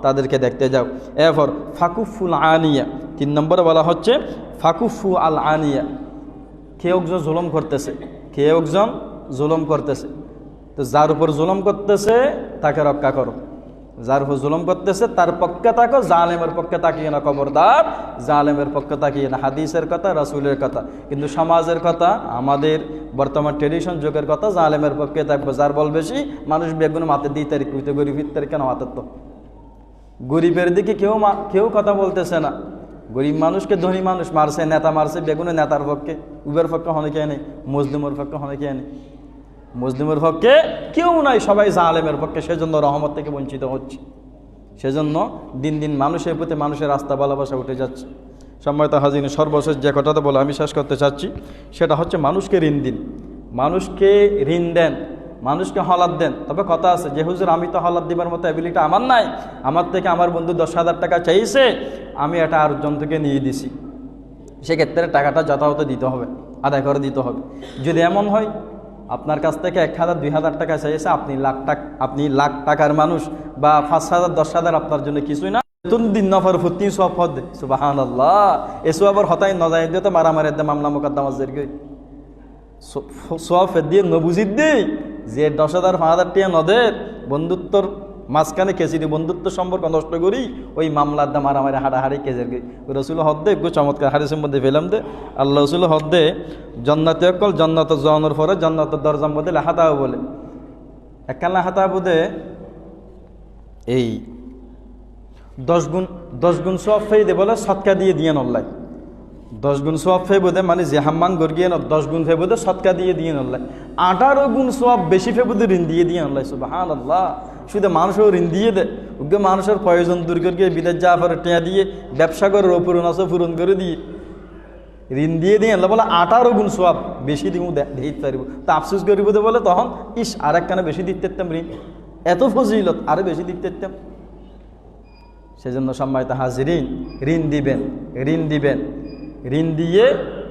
তাদেরকে দেখতে যাও। এরপর ফাকুফুল আনিয়া, 3 নম্বরে বলা হচ্ছে ফাকুফু আল আনিয়া, কেউ একজন জুলুম করতেছে, তো যার উপর জুলুম করতেছে তাকে রক্ষা করো, যার উপর জুলুম করতেছে তার পক্ষে থাকো, জালেমের পক্ষে তাকিয়ে না, খবরদার জালেমের পক্ষে তাকিয়ে না। হাদিসের কথা, রাসূলের কথা। কিন্তু সমাজের কথা, আমাদের বর্তমান ট্রেডিশন যুগের কথা, জালেমের পক্ষে থাকবো। যার বল বেশি, মানুষ বেগুন মাতে 2 তারিখ হইতে, গরিবের তারিখ কেন মাতের, তো গরিবের দিকে কেউ কথা বলতেছে না। গরিব মানুষকে ধনী মানুষ মারছে, নেতা মারছে, বেগুনে নেতার পক্ষে, উবের পক্ষে অনেকে নেই, মজলুমের পক্ষে অনেকে নেই, মুসলিমের পক্ষে কেউ নাই, সবাই জালেমের পক্ষে। সেজন্য রহমত থেকে বঞ্চিত হচ্ছে। সেজন্য দিন দিন মানুষের প্রতি মানুষের আস্থা ভালোবাসা উঠে যাচ্ছে। সম্মানিত হাজিরিন, সর্বশেষ যে কথাটা বলে আমি শেষ করতে চাচ্ছি, সেটা হচ্ছে মানুষকে ঋণ দিন, মানুষকে ঋণ দেন, মানুষকে হলাদ দেন। তবে কথা আছে যে হুজুর আমি তো হলাদ দিবার মতো অ্যাবিলিটি আমার নাই, আমার থেকে আমার বন্ধু 10,000 টাকা চাইছে, আমি এটা আরেকজন থেকে নিয়ে দিছি, সেক্ষেত্রে টাকাটা যথাযথ দিতে হবে, আদায় করে দিতে হবে। যদি এমন হয় আপনার কাছ থেকে 1,000 2,000 টাকা চাইছে, আপনি লাখ টাকার মানুষ, বা 5,000 10,000 আপনার জন্য কিছুই না, দিন নফর ফুতি সব হদ সুবহানাল্লাহ। এসব আবার হতাই নজাই দিয়ে তো মারামারি দিয়ে মামলা মোকদ্দমা জেরগে সব দিয়ে নবুজিদ দিই যে 10,000 5,000 টাকা নদের বন্ধুত্বর মাঝখানে কেসিরি বন্ধুত্ব সম্পর্ক নষ্ট করি, ওই মামলার দা মারামারি হাড়াহাড়ি কেজের গে রসুল হদ্দে একটু চমৎকার হাদিসের মধ্যে ফেলাম দে, আল্লাহ রসুল হদ্দে জন্নাতে অকল জন্নত জনের পরে জন্নতের দরজার মধ্যে লেখাতাও বলে, একখান লেখাতা বোধে এই 10 গুণ সব ফেই দে বলে সৎকা দিয়ে নল্লাই, 10 গুণ সব ফে বোধে মানে যে হাম্মান গর্গিয়ে 10 গুণ ফে বোধে সৎকা দিয়ে নল্লাই, 18 গুণ সব বেশি ফে বোধে ঋণ দিয়ে নল্লাই। সুবহানাল্লাহ। শুধু মানুষও ঋণ দিয়ে দেয়, ওকে মানুষের প্রয়োজন দূর করে বিদেশ যা পরে টেয়া দিয়ে ব্যবসা করে অপূরণ আছে পূরণ করে দিয়ে ঋণ দিয়ে আল্লাহ বলে 18 গুণ সব বেশি দিব দিতে পারিব। তা আফসোস করিব বলে তখন ইস আর একখানে বেশি দিতে পারতাম ঋণ, এত ফজিলত আরো বেশি দিতে পারতাম। সেজন্য সম্মানিত হাজিরিন, ঋণ দিবেন, ঋণ দিয়ে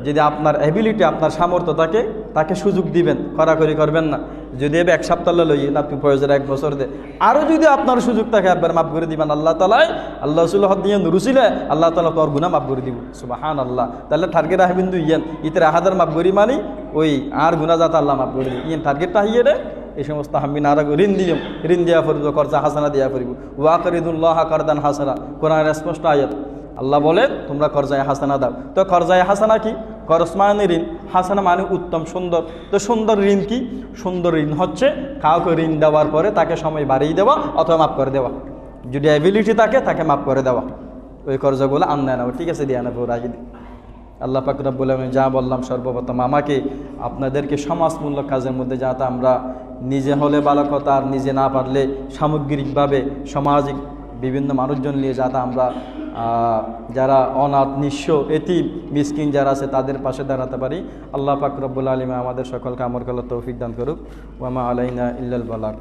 যদি আপনার অ্যাবিলিটি, আপনার সামর্থ্য থাকে, তাকে সুযোগ দিবেন, কড়াকড়ি করবেন না। যদি এবার 1 সপ্তাহ লই না আপনি প্রয়োজন 1 বছর দে আরও যদি আপনার সুযোগ থাকে একবার মাফ করে দিবেন আল্লাহ তাআলাই আল্লাহ রাসূল হদ দিয়ে নুরুসিলে আল্লাহ তাআলা তোর গুনাহ মাফ করে দিব সুবহানাল্লাহ। তাহলে টার্গেট আহে বিন্দু ইয়ান ইতরা হাজার মাফ করি মানি ওই আর গুনাহ যাতে আল্লাহ মাফ করে দিই ইয়ান টার্গেটটা হিয়ে রে এই সমস্ত আমি নারা ঋণ দিম ঋণ দিয়া ফরিব কর্জা হাসানা দিয়া ফরিব ওয়াকরিদুল্লাহ কারদান হাসানা কোরআনের স্পষ্ট আয়াত আল্লাহ বলেন তোমরা কর্জায় হাসানা দাও। তো কর্জায় হাসানা কি? করজ মানে ঋণ, হাসানা মানে উত্তম সুন্দর। তো সুন্দর ঋণ কি? সুন্দর ঋণ হচ্ছে কাউকে ঋণ দেওয়ার পরে তাকে সময় বাড়িয়ে দেওয়া অথবা মাফ করে দেওয়া, যদি অ্যাবিলিটি থাকে তাকে মাফ করে দেওয়া, ওই কর্জগুলো আন্না নেওয়া। ঠিক আছে দিয়া নেবো রাখি দিই। আল্লাহ পাক রব্বুল আলামিন যা বললাম সর্বপ্রথম আমাকে আপনাদেরকে সমাজমূলক কাজের মধ্যে যাতে আমরা নিজে হলে ভালো কথা, আর নিজে না পারলে সামগ্রিকভাবে সামাজিক বিভিন্ন মানুষজন নিয়ে যাতে আমরা যারা অনাথ নিঃস্ব এতিম মিসকিন যারা আছে তাদের পাশে দাঁড়াতে পারি। আল্লাহ পাক রব্বুল আলামিন আমাদের সকলকে আমল করার তৌফিক দান করুক। ওয়া মা আলাইনা ইল্লাল বালাগ।